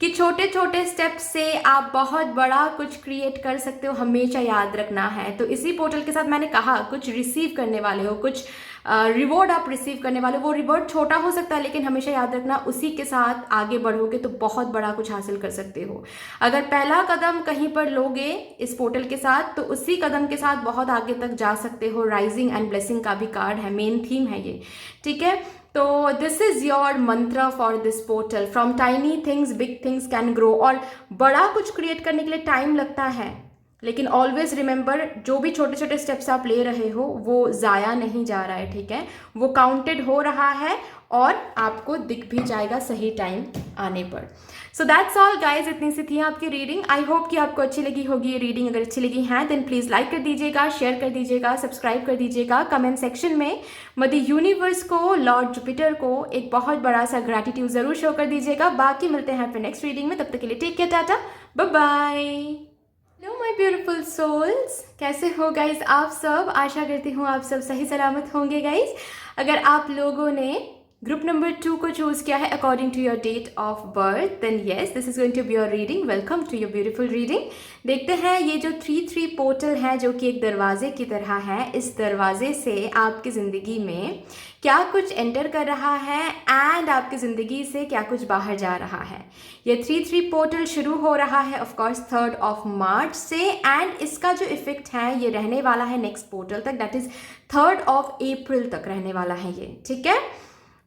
कि छोटे छोटे स्टेप से आप बहुत बड़ा कुछ क्रिएट कर सकते हो, हमेशा याद रखना है। तो इसी पोर्टल के साथ मैंने कहा कुछ रिसीव करने वाले हो, कुछ रिवॉर्ड आप रिसीव करने वाले हो। वो रिवॉर्ड छोटा हो सकता है लेकिन हमेशा याद रखना उसी के साथ आगे बढ़ोगे तो बहुत बड़ा कुछ हासिल कर सकते हो। अगर पहला कदम कहीं पर लोगे इस पोर्टल के साथ तो उसी कदम के साथ बहुत आगे तक जा सकते हो। राइजिंग एंड ब्लेसिंग का भी कार्ड है, मेन थीम है ये, ठीक है। तो दिस इज योर मंत्र for this portal. From tiny things big things can grow. और बड़ा कुछ क्रिएट करने के लिए टाइम लगता है लेकिन ऑलवेज रिमेंबर जो भी छोटे छोटे स्टेप्स आप ले रहे हो वो ज़ाया नहीं जा रहा है, ठीक है, वो काउंटेड हो रहा है और आपको दिख भी जाएगा सही टाइम आने पर। सो दैट्स ऑल गाइज, इतनी सी थी आपकी रीडिंग। आई होप कि आपको अच्छी लगी होगी ये रीडिंग। अगर अच्छी लगी है देन प्लीज़ लाइक कर दीजिएगा, शेयर कर दीजिएगा, सब्सक्राइब कर दीजिएगा। कमेंट सेक्शन में मदर यूनिवर्स को, लॉर्ड जुपिटर को एक बहुत बड़ा सा ग्रैटिट्यूड ज़रूर शो कर दीजिएगा। बाकी मिलते हैं फिर नेक्स्ट रीडिंग में, तब तक के लिए take care, ta-ta, bye bye. Hello my beautiful souls, कैसे हो गाइज आप सब? आशा करती हूँ आप सब सही सलामत होंगे गाइज। अगर आप लोगों ने ग्रुप नंबर 2 को चूज किया है according to your date of birth then yes this is going to be your reading. Welcome to your beautiful reading. देखते हैं ये जो 3-3 पोर्टल है जो कि एक दरवाजे की तरह है, इस दरवाजे से आपकी ज़िंदगी में क्या कुछ एंटर कर रहा है एंड आपकी ज़िंदगी से क्या कुछ बाहर जा रहा है। ये 3-3 पोर्टल शुरू हो रहा है ऑफ कोर्स 3 मार्च से एंड इसका जो इफेक्ट है ये रहने वाला है नेक्स्ट पोर्टल तक, दैट इज़ 3 अप्रैल तक रहने वाला है ये, ठीक है,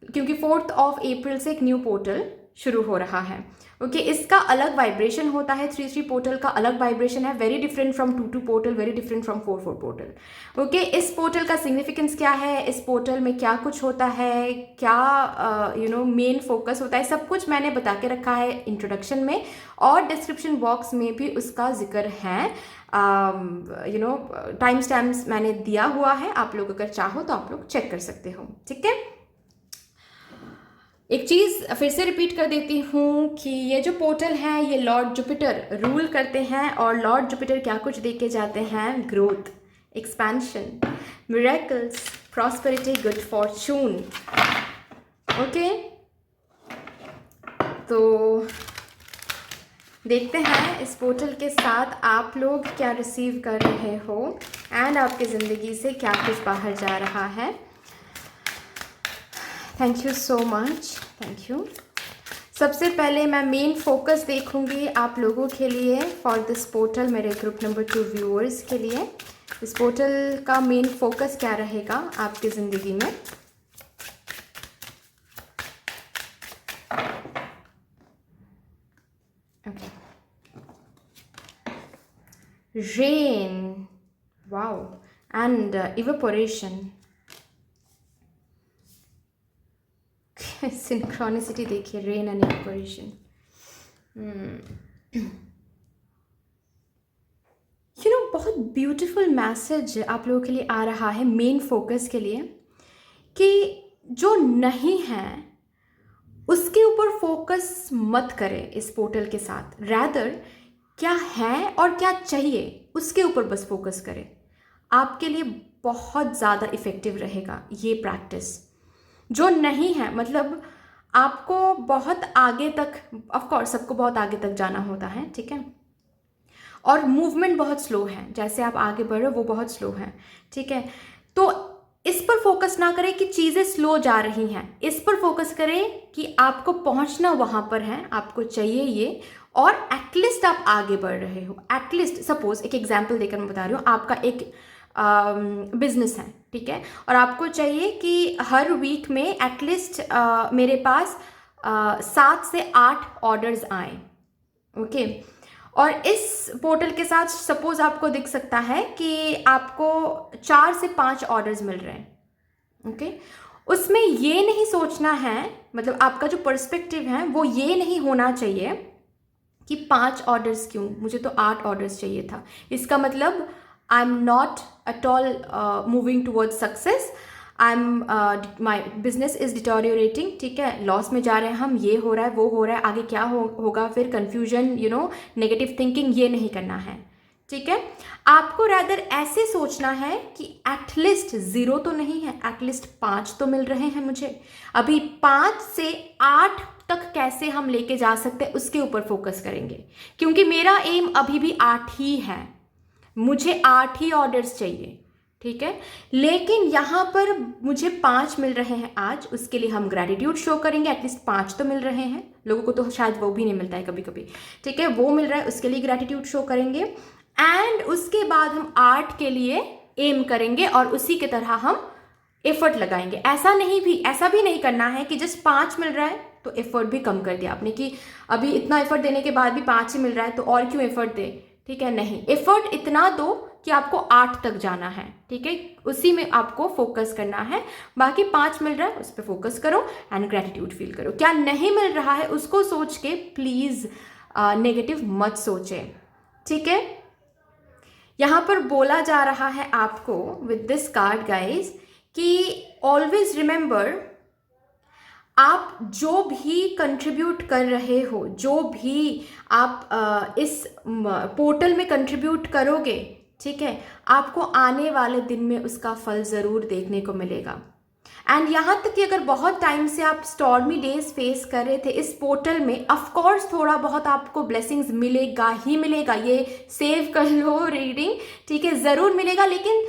क्योंकि 4 अप्रैल से एक न्यू पोर्टल शुरू हो रहा है। ओके, इसका अलग वाइब्रेशन होता है, 3-3 पोर्टल का अलग वाइब्रेशन है, very different from 2-2 portal, very different from 4-4 portal. Okay, इस पोर्टल का सिग्निफिकेंस क्या है, इस पोर्टल में क्या कुछ होता है, क्या मेन फोकस होता है, सब कुछ मैंने बता के रखा है इंट्रोडक्शन में और डिस्क्रिप्शन बॉक्स में भी उसका जिक्र है। टाइम स्टैम्प्स मैंने दिया हुआ है, आप लोग अगर चाहो तो आप लोग चेक कर सकते हो, ठीक है। एक चीज़ फिर से रिपीट कर देती हूँ कि ये जो पोर्टल है ये लॉर्ड जुपिटर रूल करते हैं और लॉर्ड जुपिटर क्या कुछ दे के जाते हैं, growth, expansion, miracles, prosperity, good Fortune. Okay, तो देखते हैं इस पोर्टल के साथ आप लोग क्या रिसीव कर रहे हो एंड आपकी ज़िंदगी से क्या कुछ बाहर जा रहा है। Thank you so much, thank you. सबसे पहले मैं मेन फोकस देखूंगी आप लोगों के लिए फॉर दिस पोर्टल, मेरे ग्रुप नंबर 2 व्यूअर्स के लिए। इस पोर्टल का मेन फोकस क्या रहेगा आपकी ज़िंदगी में। Okay, rain, wow, and evaporation. Synchronicity देखिए, रेन एंड इवेपोरेशन। बहुत ब्यूटीफुल मैसेज आप लोगों के लिए आ रहा है मेन फोकस के लिए कि जो नहीं है उसके ऊपर फोकस मत करें इस पोर्टल के साथ, रैदर क्या है और क्या चाहिए उसके ऊपर बस फोकस करें। आपके लिए बहुत ज़्यादा इफ़ेक्टिव रहेगा ये प्रैक्टिस। जो नहीं है मतलब आपको बहुत आगे तक, ऑफ कोर्स सबको बहुत आगे तक जाना होता है, ठीक है, और मूवमेंट बहुत स्लो है, जैसे आप आगे बढ़ रहे हो वो बहुत स्लो है, ठीक है। तो इस पर फोकस ना करें कि चीज़ें स्लो जा रही हैं, इस पर फोकस करें कि आपको पहुंचना वहाँ पर है, आपको चाहिए ये, और एटलीस्ट आप आगे बढ़ रहे हो। एटलीस्ट सपोज एक एग्जाम्पल देकर मैं बता रही हूँ, आपका एक बिजनेस है, ठीक है, और आपको चाहिए कि हर वीक में एटलीस्ट मेरे पास 7 से 8 ऑर्डर्स आए। ओके, और इस पोर्टल के साथ सपोज आपको दिख सकता है कि आपको 4 से 5 ऑर्डर्स मिल रहे हैं। ओके, उसमें ये नहीं सोचना है, मतलब आपका जो पर्सपेक्टिव है वो ये नहीं होना चाहिए कि 5 ऑर्डर्स क्यों, मुझे तो 8 ऑर्डर्स चाहिए था, इसका मतलब I am not at all moving towards success, I am my business is deteriorating, ठीक है, लॉस में जा रहे हैं हम, ये हो रहा है वो हो रहा है, आगे क्या होगा, फिर कन्फ्यूजन, नेगेटिव थिंकिंग, ये नहीं करना है, ठीक है। आपको रादर ऐसे सोचना है कि एटलीस्ट 0 तो नहीं है, एटलीस्ट 5 तो मिल रहे हैं मुझे, अभी 5 से 8 तक कैसे हम लेके जा सकते हैं उसके ऊपर फोकस करेंगे, क्योंकि मेरा एम अभी भी 8 ही है, मुझे 8 ही ऑर्डर्स चाहिए, ठीक है। लेकिन यहाँ पर मुझे 5 मिल रहे हैं आज, उसके लिए हम ग्रैटिट्यूड शो करेंगे, एटलीस्ट 5 तो मिल रहे हैं, लोगों को तो शायद वो भी नहीं मिलता है कभी कभी, ठीक है, वो मिल रहा है, उसके लिए ग्रैटिट्यूड शो करेंगे। एंड उसके बाद हम 8 के लिए एम करेंगे और उसी की तरह हम एफर्ट लगाएंगे। ऐसा भी नहीं करना है कि जस्ट 5 मिल रहा है तो एफर्ट भी कम कर दिया आपने कि अभी इतना एफर्ट देने के बाद भी 5 ही मिल रहा है तो और क्यों एफर्ट दे, ठीक है, नहीं, एफर्ट इतना दो कि आपको 8 तक जाना है, ठीक है, उसी में आपको फोकस करना है। बाकी 5 मिल रहा है उस पर फोकस करो एंड ग्रेटिट्यूड फील करो। क्या नहीं मिल रहा है उसको सोच के प्लीज नेगेटिव मत सोचे, ठीक है। यहाँ पर बोला जा रहा है आपको विद दिस कार्ड गाइज कि ऑलवेज रिमेंबर, आप जो भी कंट्रीब्यूट कर रहे हो, जो भी आप इस पोर्टल में कंट्रीब्यूट करोगे, ठीक है, आपको आने वाले दिन में उसका फल ज़रूर देखने को मिलेगा। एंड यहाँ तक कि अगर बहुत टाइम से आप स्टॉर्मी डेज फेस कर रहे थे इस पोर्टल में, ऑफ कोर्स थोड़ा बहुत आपको ब्लेसिंग्स मिलेगा ही मिलेगा, ये सेव कर लो रीडिंग, ठीक है, ज़रूर मिलेगा, लेकिन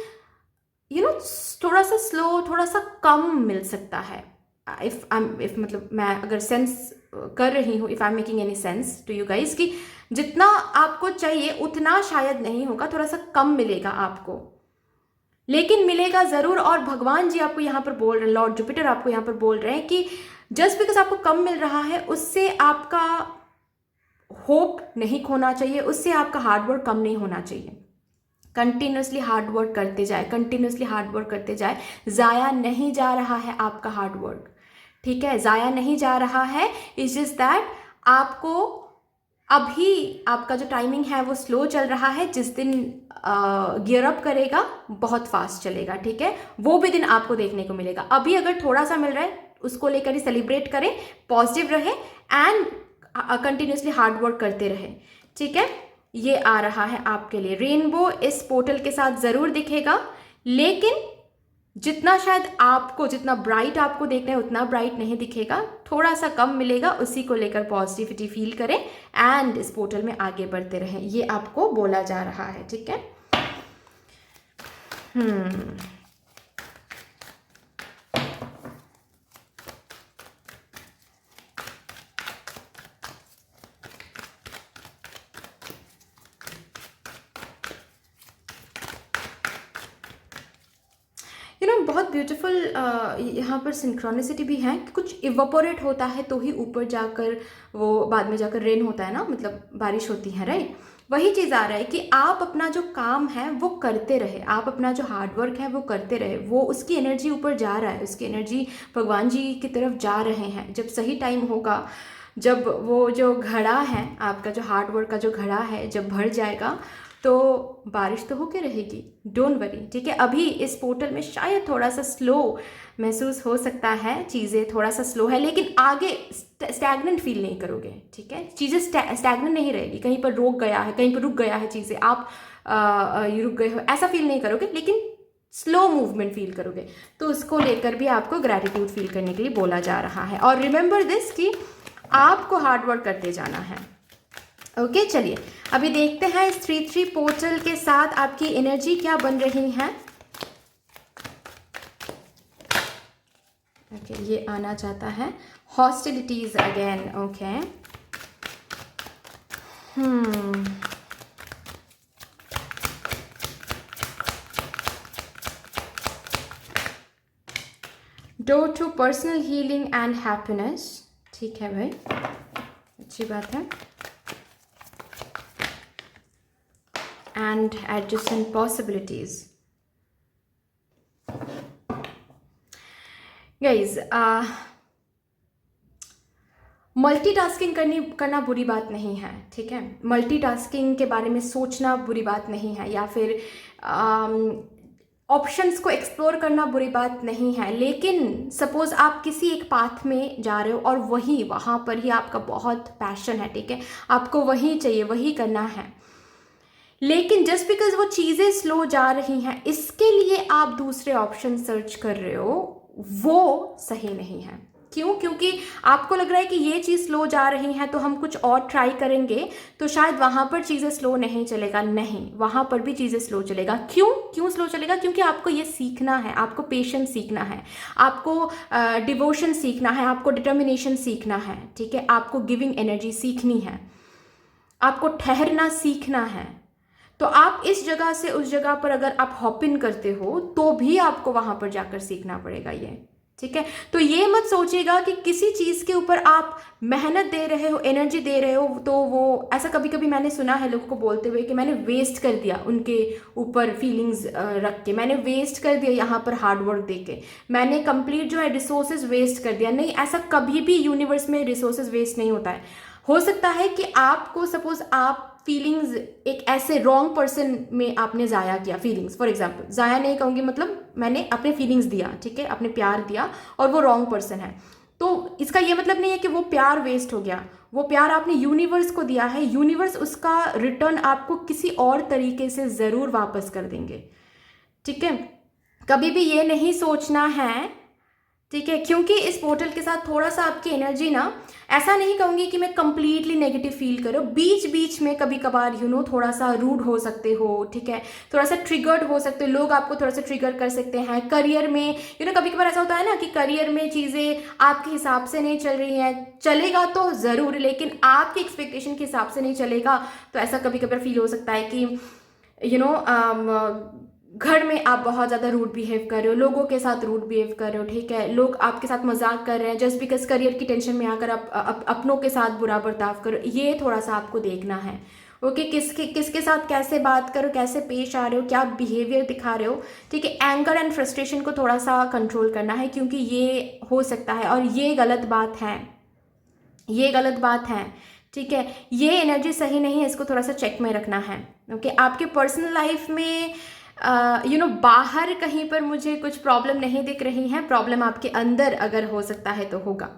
थोड़ा सा स्लो, थोड़ा सा कम मिल सकता है। इफ मतलब मैं अगर सेंस कर रही हूँ, if I am making any sense to you guys, कि जितना आपको चाहिए उतना शायद नहीं होगा, थोड़ा सा कम मिलेगा आपको, लेकिन मिलेगा ज़रूर। और भगवान जी आपको यहाँ पर बोल रहे हैं, लॉर्ड जुपिटर आपको यहाँ पर बोल रहे हैं कि जस्ट बिकॉज आपको कम मिल रहा है उससे आपका होप नहीं खोना चाहिए, उससे आपका हार्डवर्क कम नहीं होना चाहिए। कंटिन्यूसली हार्डवर्क करते जाए, कंटिन्यूसली हार्डवर्क करते जाए, ज़ाया नहीं जा रहा है आपका हार्डवर्क, ठीक है, ज़ाया नहीं जा रहा है। इट्स जस्ट दैट आपको अभी आपका जो टाइमिंग है वो स्लो चल रहा है, जिस दिन गियर अप करेगा बहुत फास्ट चलेगा, ठीक है, वो भी दिन आपको देखने को मिलेगा। अभी अगर थोड़ा सा मिल रहा है उसको लेकर ही सेलिब्रेट करें, पॉजिटिव रहे एंड कंटिन्यूसली हार्डवर्क करते रहे, ठीक है। ये आ रहा है आपके लिए, रेनबो इस पोर्टल के साथ ज़रूर दिखेगा, लेकिन जितना शायद आपको, जितना ब्राइट आपको देखना है उतना ब्राइट नहीं दिखेगा, थोड़ा सा कम मिलेगा, उसी को लेकर पॉजिटिविटी फील करें एंड इस पोर्टल में आगे बढ़ते रहें, ये आपको बोला जा रहा है, ठीक है। बहुत ब्यूटीफुल यहाँ पर सिंक्रोनिसिटी भी है कि कुछ इवपोरेट होता है तो ही ऊपर जाकर वो बाद में जाकर रेन होता है ना, मतलब बारिश होती है, राइट। वही चीज़ आ रहा है कि आप अपना जो काम है वो करते रहे, आप अपना जो हार्डवर्क है वो करते रहे, वो उसकी एनर्जी ऊपर जा रहा है, उसकी एनर्जी भगवान जी की तरफ जा रहे हैं। जब सही टाइम होगा, जब वो जो घड़ा है आपका, जो हार्डवर्क का जो घड़ा है जब भर जाएगा तो बारिश तो होके रहेगी, डोंट वरी, ठीक है। अभी इस पोर्टल में शायद थोड़ा सा स्लो महसूस हो सकता है, चीज़ें थोड़ा सा स्लो है, लेकिन आगे स्टैग्नेंट फील नहीं करोगे, ठीक है, चीज़ें स्टैग्नेंट नहीं रहेगी, कहीं पर रोक गया है, कहीं पर रुक गया है चीज़ें, आप रुक गए हो ऐसा फील नहीं करोगे, लेकिन स्लो मूवमेंट फील करोगे, तो उसको लेकर भी आपको ग्रैटिट्यूड फील करने के लिए बोला जा रहा है। और रिमेंबर दिस कि आपको हार्डवर्क करते जाना है, ओके। चलिए अभी देखते हैं इस 3-3 पोर्टल के साथ आपकी एनर्जी क्या बन रही है। ओके, ये आना चाहता है hostilities again, okay. Door to personal healing and happiness, ठीक है भाई, अच्छी बात है। And adjacent possibilities. Guys, multitasking करना बुरी बात नहीं है, ठीक है, मल्टीटास्किंग के बारे में सोचना बुरी बात नहीं है, या फिर ऑप्शंस को एक्सप्लोर करना बुरी बात नहीं है, लेकिन सपोज आप किसी एक पाथ में जा रहे हो और वहाँ पर ही आपका बहुत पैशन है, ठीक है, आपको वही चाहिए, वही करना है, लेकिन जस्ट बिकॉज वो चीज़ें स्लो जा रही हैं इसके लिए आप दूसरे ऑप्शन सर्च कर रहे हो, वो सही नहीं है। क्यों? क्योंकि आपको लग रहा है कि ये चीज़ स्लो जा रही है तो हम कुछ और ट्राई करेंगे तो शायद वहाँ पर चीज़ें स्लो नहीं चलेगा। नहीं, वहाँ पर भी चीज़ें स्लो चलेगा। क्यों स्लो चलेगा? क्योंकि आपको ये सीखना है, आपको पेशेंस सीखना है, आपको डिवोशन सीखना है, आपको डिटर्मिनेशन सीखना है, ठीक है, आपको गिविंग एनर्जी सीखनी है, आपको ठहरना सीखना है। तो आप इस जगह से उस जगह पर अगर आप हॉप इन करते हो तो भी आपको वहाँ पर जाकर सीखना पड़ेगा ये, ठीक है। तो ये मत सोचिएगा कि किसी चीज़ के ऊपर आप मेहनत दे रहे हो, एनर्जी दे रहे हो, तो वो ऐसा कभी कभी मैंने सुना है लोगों को बोलते हुए कि मैंने वेस्ट कर दिया उनके ऊपर फीलिंग्स रख के, मैंने वेस्ट कर दिया यहाँ पर हार्ड वर्क दे के, मैंने कंप्लीट जो है रिसोर्सेज वेस्ट कर दिया। नहीं, ऐसा कभी भी यूनिवर्स में रिसोर्सेज वेस्ट नहीं होता है। हो सकता है कि आपको सपोज आप फीलिंग्स एक ऐसे रॉन्ग पर्सन में आपने ज़ाया किया फीलिंग्स, फॉर एग्जांपल, ज़ाया नहीं कहूँगी, मतलब मैंने अपने फीलिंग्स दिया, ठीक है, अपने प्यार दिया और वो रॉन्ग पर्सन है, तो इसका ये मतलब नहीं है कि वो प्यार वेस्ट हो गया। वो प्यार आपने यूनिवर्स को दिया है, यूनिवर्स उसका रिटर्न आपको किसी और तरीके से ज़रूर वापस कर देंगे, ठीक है। कभी भी ये नहीं सोचना है, ठीक है, क्योंकि इस पोर्टल के साथ थोड़ा सा आपकी एनर्जी ना, ऐसा नहीं कहूँगी कि मैं कंप्लीटली नेगेटिव फील करो, बीच बीच में कभी कभार थोड़ा सा रूड हो सकते हो, ठीक है, थोड़ा सा ट्रिगर्ड हो सकते हो, लोग आपको थोड़ा सा ट्रिगर कर सकते हैं। करियर में कभी कभार ऐसा होता है ना कि करियर में चीज़ें आपके हिसाब से नहीं चल रही हैं, चलेगा तो ज़रूर, लेकिन आपकी एक्सपेक्टेशन के हिसाब से नहीं चलेगा। तो ऐसा कभी कभार फील हो सकता है कि घर में आप बहुत ज़्यादा रूड बिहेव कर रहे हो, लोगों के साथ रूड बिहेव कर रहे हो, ठीक है, लोग आपके साथ मजाक कर रहे हैं, जस्ट बिकॉज करियर की टेंशन में आकर आप अपनों के साथ बुरा बर्ताव करो। ये थोड़ा सा आपको देखना है, ओके, किसके साथ कैसे बात करो, कैसे पेश आ रहे हो, क्या बिहेवियर दिखा रहे हो, ठीक है। एंगर एंड फ्रस्ट्रेशन को थोड़ा सा कंट्रोल करना है, क्योंकि ये हो सकता है और ये गलत बात है, ये गलत बात है, ठीक है, ये एनर्जी सही नहीं है, इसको थोड़ा सा चेक में रखना है, ओके। आपके पर्सनल लाइफ में बाहर कहीं पर मुझे कुछ प्रॉब्लम नहीं दिख रही है, प्रॉब्लम आपके अंदर अगर हो सकता है तो होगा,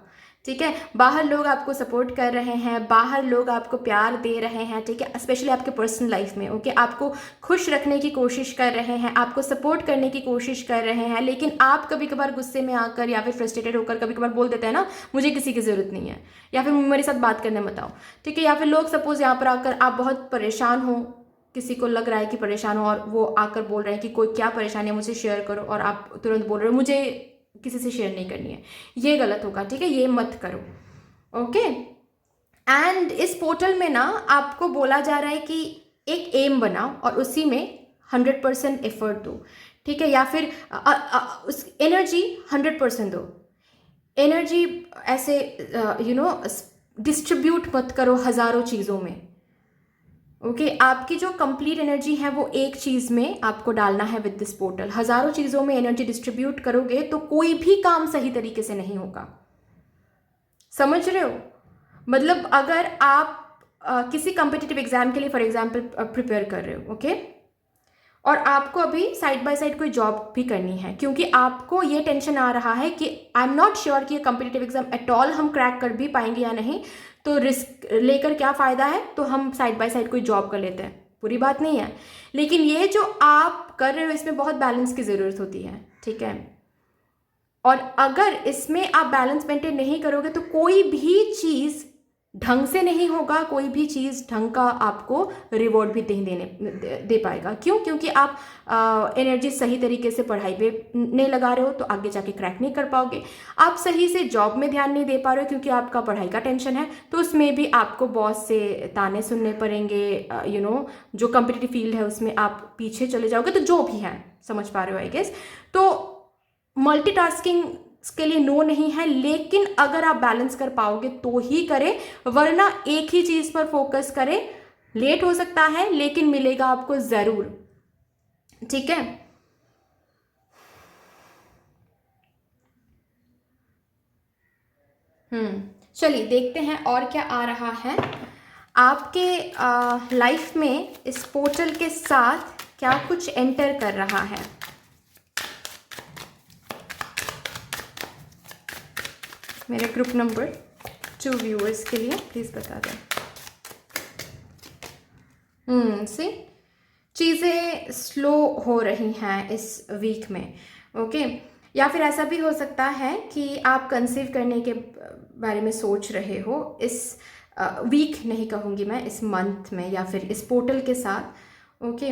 ठीक है। बाहर लोग आपको सपोर्ट कर रहे हैं, बाहर लोग आपको प्यार दे रहे हैं, ठीक है, स्पेशली आपके पर्सनल लाइफ में, ओके, आपको खुश रखने की कोशिश कर रहे हैं, आपको सपोर्ट करने की कोशिश कर रहे हैं, लेकिन आप कभी कभार गुस्से में आकर या फिर फ्रस्ट्रेटेड होकर कभी कभार बोल देते हैं ना, मुझे किसी की ज़रूरत नहीं है, या फिर मेरे साथ बात करने मत आओ, ठीक है, या फिर लोग सपोज यहाँ पर आकर आप बहुत परेशान हो, किसी को लग रहा है कि परेशान हो और वो आकर बोल रहे हैं कि कोई क्या परेशानी है मुझे शेयर करो, और आप तुरंत बोल रहे हो मुझे किसी से शेयर नहीं करनी है, ये गलत होगा, ठीक है, ये मत करो, ओके। एंड इस पोर्टल में ना आपको बोला जा रहा है कि एक एम बनाओ और उसी में 100% एफर्ट दो, ठीक है, या फिर उस एनर्जी 100% दो। एनर्जी ऐसे डिस्ट्रीब्यूट मत करो हज़ारों चीज़ों में, ओके। आपकी जो कंप्लीट एनर्जी है वो एक चीज़ में आपको डालना है विद दिस पोर्टल। हज़ारों चीज़ों में एनर्जी डिस्ट्रीब्यूट करोगे तो कोई भी काम सही तरीके से नहीं होगा, समझ रहे हो? मतलब अगर आप किसी कम्पिटिटिव एग्जाम के लिए फॉर एग्जाम्पल प्रिपेयर कर रहे हो, ओके, और आपको अभी साइड बाय साइड कोई जॉब भी करनी है, क्योंकि आपको ये टेंशन आ रहा है कि आई एम नॉट श्योर कि ये कम्पिटिटिव एग्जाम एट ऑल हम क्रैक कर भी पाएंगे या नहीं, तो रिस्क लेकर क्या फ़ायदा है, तो हम साइड बाय साइड कोई जॉब कर लेते हैं, बुरी बात नहीं है, लेकिन ये जो आप कर रहे हो इसमें बहुत बैलेंस की ज़रूरत होती है, ठीक है। और अगर इसमें आप बैलेंस मेंटेन नहीं करोगे तो कोई भी चीज़ ढंग से नहीं होगा, कोई भी चीज़ ढंग का आपको रिवॉर्ड भी नहीं दे पाएगा। क्यों? क्योंकि आप एनर्जी सही तरीके से पढ़ाई पे नहीं लगा रहे हो तो आगे जाके क्रैक नहीं कर पाओगे। आप सही से जॉब में ध्यान नहीं दे पा रहे हो क्योंकि आपका पढ़ाई का टेंशन है, तो उसमें भी आपको बॉस से ताने सुनने पड़ेंगे, जो कम्पिटिटिव फील्ड है उसमें आप पीछे चले जाओगे, तो जो भी है, समझ पा रहे हो आई गेस। तो मल्टीटास्किंग के लिए नो नहीं है, लेकिन अगर आप बैलेंस कर पाओगे तो ही करें, वरना एक ही चीज पर फोकस करें। लेट हो सकता है लेकिन मिलेगा आपको जरूर, ठीक है। चलिए देखते हैं और क्या आ रहा है आपके लाइफ में। इस पोर्टल के साथ क्या कुछ एंटर कर रहा है, मेरे ग्रुप नंबर 2 व्यूअर्स के लिए प्लीज़ बता दें। सी चीज़ें स्लो हो रही हैं इस वीक में, ओके। या फिर ऐसा भी हो सकता है कि आप कंसीव करने के बारे में सोच रहे हो इस वीक, नहीं कहूँगी मैं, इस मंथ में या फिर इस पोर्टल के साथ, ओके।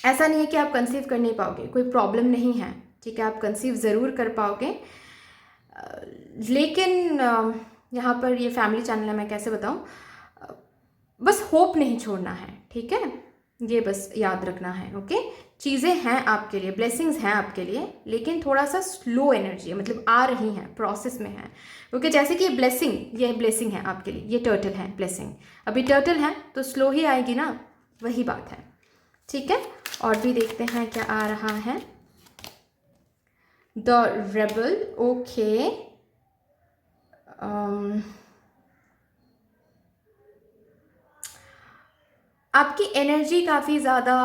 ऐसा नहीं है कि आप कंसीव कर नहीं पाओगे, कोई प्रॉब्लम नहीं है, ठीक है, आप कंसीव ज़रूर कर पाओगे। लेकिन यहाँ पर ये फैमिली चैनल है, मैं कैसे बताऊँ, बस होप नहीं छोड़ना है, ठीक है, ये बस याद रखना है, ओके। चीज़ें हैं आपके लिए, ब्लेसिंग्स हैं आपके लिए, लेकिन थोड़ा सा स्लो एनर्जी है, मतलब आ रही हैं, प्रोसेस में है, ओके। जैसे कि ये ब्लेसिंग है आपके लिए, ये टर्टल है ब्लेसिंग, अभी टर्टल है तो स्लो ही आएगी ना, वही बात है, ठीक है। और भी देखते हैं क्या आ रहा है। The rebel, okay. आपकी एनर्जी काफ़ी ज़्यादा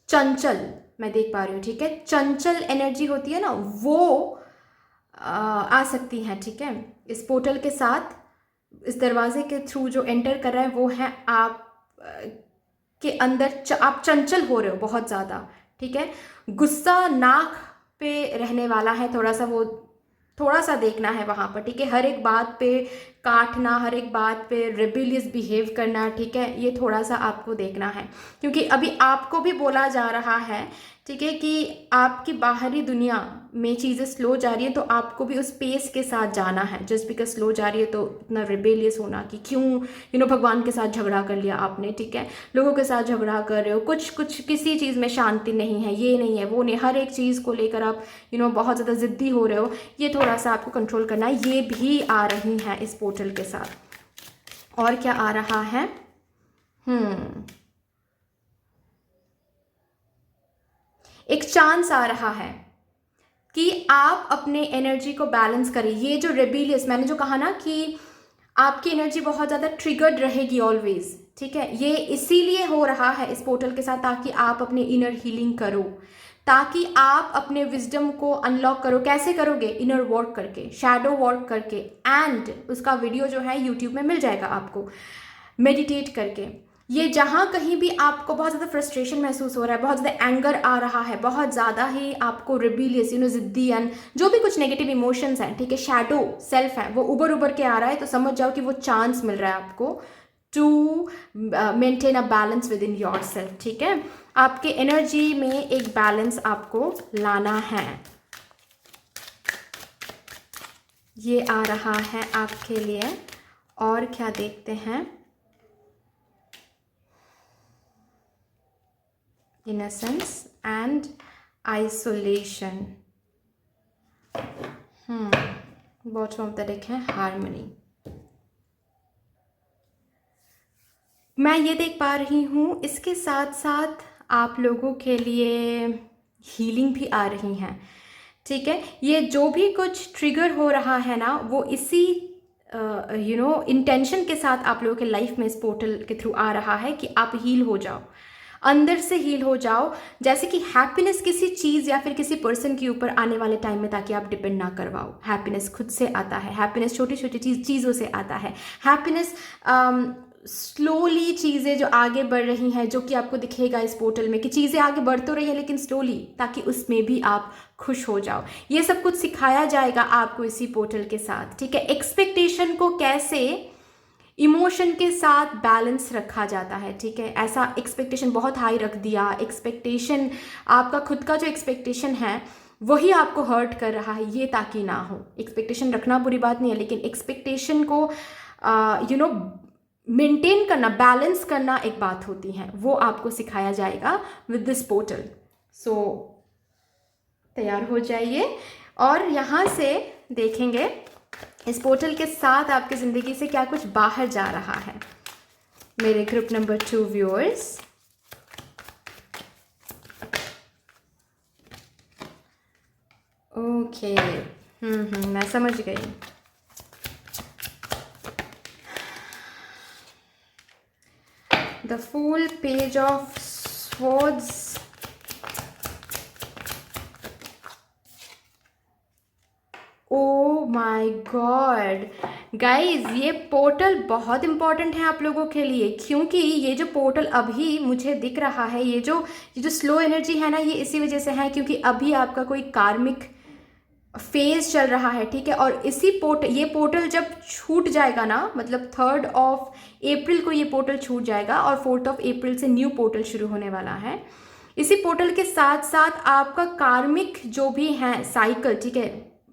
चंचल मैं देख पा रही हूँ, ठीक है। चंचल एनर्जी होती है ना, वो आ सकती हैं, ठीक है। इस पोर्टल के साथ, इस दरवाजे के थ्रू जो एंटर कर रहा है वो है आप के अंदर आप चंचल हो रहे हो बहुत ज़्यादा, ठीक है। गुस्सा नाक पे रहने वाला है, थोड़ा सा वो, थोड़ा सा देखना है वहाँ पर, ठीक है। हर एक बात पे काटना, हर एक बात पे रिबेलियस बिहेव करना, ठीक है, ये थोड़ा सा आपको देखना है, क्योंकि अभी आपको भी बोला जा रहा है, ठीक है, कि आपकी बाहरी दुनिया में चीज़ें स्लो जा रही है, तो आपको भी उस पेस के साथ जाना है। जस्ट बिकॉज स्लो जा रही है तो इतना रिबेलियस होना कि क्यों भगवान के साथ झगड़ा कर लिया आपने, ठीक है, लोगों के साथ झगड़ा कर रहे हो, कुछ किसी चीज़ में शांति नहीं है, ये नहीं है, वो नहीं, हर एक चीज़ को लेकर आप बहुत ज़्यादा ज़िद्दी हो रहे हो, ये थोड़ा सा आपको कंट्रोल करना है। ये भी आ रही हैं इस पोर्टल के साथ। और क्या आ रहा है, एक चांस आ रहा है कि आप अपने एनर्जी को बैलेंस करें। ये जो रेबिलियस, मैंने जो कहा ना कि आपकी एनर्जी बहुत ज़्यादा ट्रिगर्ड रहेगी ऑलवेज, ठीक है, ये इसीलिए हो रहा है इस पोर्टल के साथ, ताकि आप अपने इनर हीलिंग करो, ताकि आप अपने विजडम को अनलॉक करो। कैसे करोगे? इनर वर्क करके, शैडो वर्क करके, एंड उसका वीडियो जो है यूट्यूब में मिल जाएगा आपको, मेडिटेट करके। ये जहाँ कहीं भी आपको बहुत ज़्यादा फ्रस्ट्रेशन महसूस हो रहा है, बहुत ज़्यादा एंगर आ रहा है, बहुत ज़्यादा ही आपको रिबेलियस, ज़िद्दी एंड जो भी कुछ नेगेटिव इमोशंस हैं, ठीक है, शैडो सेल्फ है, वो उभर के आ रहा है, तो समझ जाओ कि वो चांस मिल रहा है आपको to maintain a balance within yourself, ठीक है। आपके एनर्जी में एक बैलेंस आपको लाना है, ये आ रहा है आपके लिए। और क्या देखते हैं, इनसेंस and isolation. Bottom of the deck है हार्मनी। मैं ये देख पा रही हूँ, इसके साथ साथ आप लोगों के लिए हीलिंग भी आ रही हैं, ठीक है। ये जो भी कुछ ट्रिगर हो रहा है ना, वो इसी इंटेंशन के साथ आप लोगों के लाइफ में इस पोर्टल के थ्रू आ रहा है कि आप हील हो जाओ, अंदर से हील हो जाओ। जैसे कि हैप्पीनेस किसी चीज़ या फिर किसी पर्सन के ऊपर आने वाले टाइम में, ताकि आप डिपेंड ना करवाओ। हैप्पीनेस खुद से आता है, हैप्पीनेस छोटी छोटी चीज़ों से आता है। हैप्पीनेस स्लोली चीज़ें जो आगे बढ़ रही हैं, जो कि आपको दिखेगा इस पोर्टल में कि चीज़ें आगे बढ़ तो रही है लेकिन स्लोली, ताकि उसमें भी आप खुश हो जाओ। ये सब कुछ सिखाया जाएगा आपको इसी पोर्टल के साथ, ठीक है। एक्सपेक्टेशन को कैसे इमोशन के साथ बैलेंस रखा जाता है, ठीक है। ऐसा एक्सपेक्टेशन बहुत हाई रख दिया, एक्सपेक्टेशन आपका खुद का जो एक्सपेक्टेशन है वही आपको हर्ट कर रहा है, ये ताकि ना हो। एक्सपेक्टेशन रखना बुरी बात नहीं है, लेकिन एक्सपेक्टेशन को मेंटेन करना, बैलेंस करना एक बात होती है, वो आपको सिखाया जाएगा विद दिस पोर्टल। सो तैयार हो जाइए, और यहाँ से देखेंगे इस पोर्टल के साथ आपकी ज़िंदगी से क्या कुछ बाहर जा रहा है, मेरे ग्रुप नंबर 2 व्यूअर्स। ओके, मैं समझ गई। The full page of swords, my God guys, ये पोर्टल बहुत इंपॉर्टेंट है आप लोगों के लिए, क्योंकि ये जो पोर्टल अभी मुझे दिख रहा है, ये जो स्लो एनर्जी है ना, ये इसी वजह से है क्योंकि अभी आपका कोई कार्मिक फेज चल रहा है, ठीक है। और ये पोर्टल जब छूट जाएगा ना, मतलब 3 अप्रैल को ये पोर्टल छूट जाएगा और 4 अप्रैल से न्यू पोर्टल शुरू होने वाला है। इसी पोर्टल के साथ साथ आपका कार्मिक जो भी है साइकिल, ठीक है,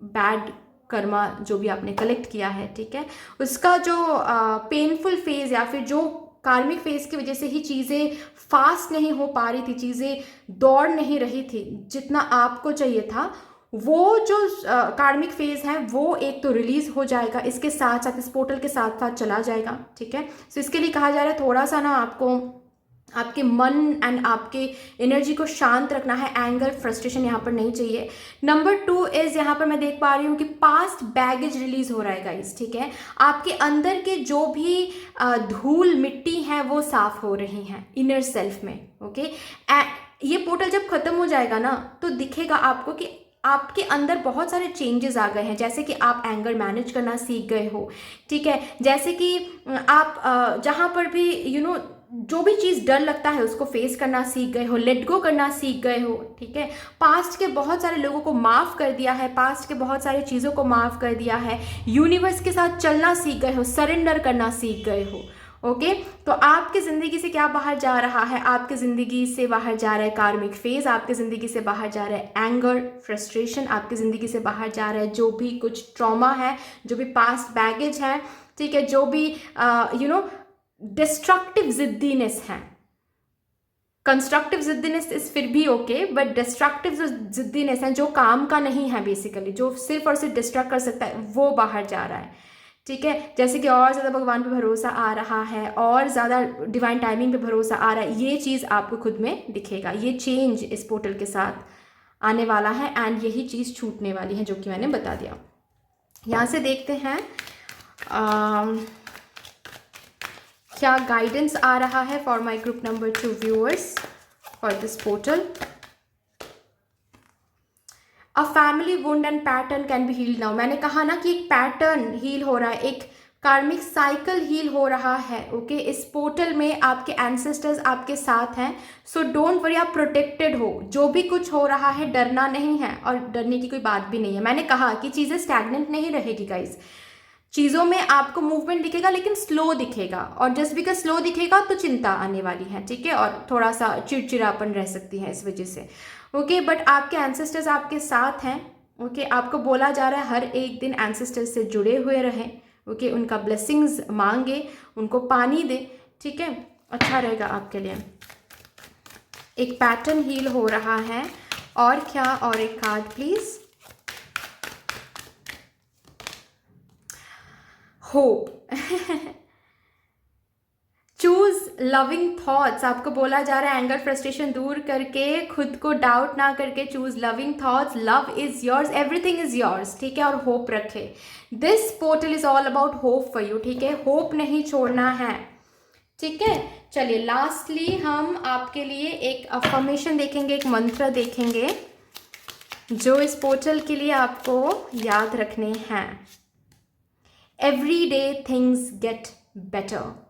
बैड कर्मा जो भी आपने कलेक्ट किया है, ठीक है, उसका जो पेनफुल फेज या फिर जो कार्मिक फेज की वजह से ही चीज़ें फास्ट नहीं हो पा रही थी, चीज़ें दौड़ नहीं रही थी जितना आपको चाहिए था, वो जो कार्मिक फेज है वो एक तो रिलीज हो जाएगा, इसके साथ साथ इस पोर्टल के साथ साथ चला जाएगा, ठीक है। तो इसके लिए कहा जा रहा है थोड़ा सा ना आपको आपके मन एंड आपके एनर्जी को शांत रखना है। एंगर फ्रस्ट्रेशन यहाँ पर नहीं चाहिए। नंबर 2 इज यहाँ पर मैं देख पा रही हूँ कि पास्ट बैगेज रिलीज हो रहा है गाइस, ठीक है। आपके अंदर के जो भी धूल मिट्टी है वो साफ हो रही हैं इनर सेल्फ में, ओके। ये पोर्टल जब खत्म हो जाएगा ना तो दिखेगा आपको कि आपके अंदर बहुत सारे चेंजेस आ गए हैं, जैसे कि आप एंगर मैनेज करना सीख गए हो, ठीक है। जैसे कि आप जहाँ पर भी जो भी चीज़ डर लगता है उसको फेस करना सीख गए हो, लेट गो करना सीख गए हो, ठीक है। पास्ट के बहुत सारे लोगों को माफ़ कर दिया है, पास्ट के बहुत सारी चीज़ों को माफ़ कर दिया है, यूनिवर्स के साथ चलना सीख गए हो, सरेंडर करना सीख गए हो, ओके। तो आपकी ज़िंदगी से क्या बाहर जा रहा है? आपकी ज़िंदगी से बाहर जा रहा है कार्मिक फेज, आपकी ज़िंदगी से बाहर जा रहा है एंगर फ्रस्ट्रेशन, आपकी ज़िंदगी से बाहर जा रहा है जो भी कुछ ट्रॉमा है, जो भी पास्ट बैगेज है, ठीक है, जो भी डिस्ट्रक्टिव जिद्दीनेस है। कंस्ट्रक्टिव जिद्दीनेस इस फिर भी ओके, बट डिस्ट्रक्टिव जो जिद्दीनेस है, जो काम का नहीं है, बेसिकली जो सिर्फ और सिर्फ डिस्ट्रक्ट कर सकता है, वो बाहर जा रहा है, ठीक है। जैसे कि और ज़्यादा भगवान पे भरोसा आ रहा है, और ज़्यादा डिवाइन टाइमिंग पे भरोसा आ रहा है, ये चीज़ आपको खुद में दिखेगा। ये चेंज इस पोर्टल के साथ आने वाला है एंड यही चीज़ छूटने वाली है जो कि मैंने बता दिया। यहाँ से देखते हैं क्या गाइडेंस आ रहा है for my group number 2 viewers for this portal. A family wound and pattern can be healed now. मैंने कहा ना कि एक पैटर्न हील हो रहा है, एक कार्मिक साइकिल हील हो रहा है, ओके। इस पोर्टल में आपके एंसेस्टर्स आपके साथ हैं, सो डोंट वरी, आप प्रोटेक्टेड हो। जो भी कुछ हो रहा है डरना नहीं है, और डरने की कोई बात भी नहीं है। मैंने कहा कि चीज़ें स्टैग्नेंट नहीं रहेगी गाइज, चीज़ों में आपको मूवमेंट दिखेगा लेकिन स्लो दिखेगा, और जस्ट बिकॉज स्लो दिखेगा तो चिंता आने वाली है, ठीक है, और थोड़ा सा चिड़चिड़ापन रह सकती है इस वजह से, ओके। बट आपके एंसेस्टर्स आपके साथ हैं, ओके। आपको बोला जा रहा है हर एक दिन एंसेस्टर्स से जुड़े हुए रहें, ओके। उनका ब्लेसिंग्स मांगे, उनको पानी दे, ठीक है, अच्छा रहेगा आपके लिए। एक पैटर्न हील हो रहा है, और क्या, और एक card please. Hope choose loving thoughts. आपको बोला जा रहा है एंगर फ्रस्ट्रेशन दूर करके, खुद को डाउट ना करके choose loving thoughts. Love is yours, everything is yours, ठीक है, और होप रखे। This portal is all about hope for you, ठीक है, होप नहीं छोड़ना है, ठीक है। चलिए लास्टली हम आपके लिए एक अफर्मेशन देखेंगे, एक मंत्र देखेंगे जो इस पोर्टल के लिए आपको याद रखने हैं। Every day things get better.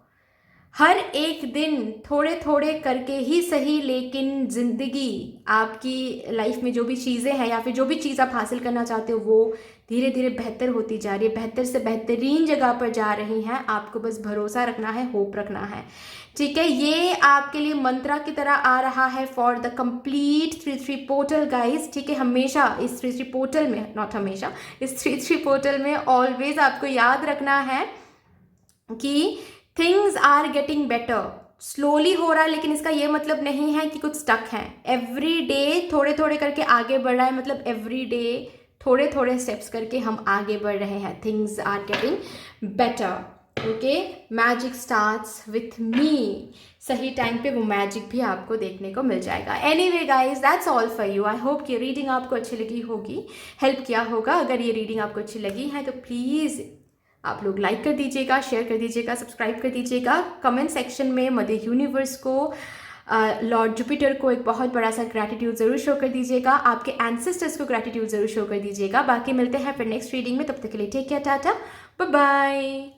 हर एक दिन थोड़े थोड़े करके ही सही, लेकिन ज़िंदगी आपकी लाइफ में जो भी चीज़ें हैं या फिर जो भी चीज़ आप हासिल करना चाहते हो वो धीरे धीरे बेहतर होती जा रही है, बेहतर से बेहतरीन जगह पर जा रही हैं। आपको बस भरोसा रखना है, होप रखना है, ठीक है। ये आपके लिए मंत्रा की तरह आ रहा है for the complete 3-3 portal guys, ठीक है। हमेशा इस 3-3 पोर्टल में, नॉट हमेशा, इस 3-3 पोर्टल में ऑलवेज आपको याद रखना है कि things are getting better. Slowly हो रहा है लेकिन इसका ये मतलब नहीं है कि कुछ स्टक है। एवरी डे थोड़े थोड़े करके आगे बढ़ रहा है, मतलब एवरी डे थोड़े थोड़े स्टेप्स करके हम आगे बढ़ रहे हैं। Things are getting better, okay. Magic starts with me. सही टाइम पे वो मैजिक भी आपको देखने को मिल जाएगा। Anyway guys, that's all for you. I hope कि रीडिंग आपको अच्छी लगी होगी, हेल्प किया होगा। अगर ये रीडिंग आपको अच्छी लगी है तो प्लीज़ आप लोग लाइक कर दीजिएगा, शेयर कर दीजिएगा, सब्सक्राइब कर दीजिएगा। कमेंट सेक्शन में मदर यूनिवर्स को लॉर्ड जुपिटर को एक बहुत बड़ा सा ग्रैटिट्यूड ज़रूर शो कर दीजिएगा, आपके एंसेस्टर्स को ग्रैटिट्यूड ज़रूर शो कर दीजिएगा। बाकी मिलते हैं फिर नेक्स्ट रीडिंग में, तब तक के लिए take care, ta-ta, bye bye.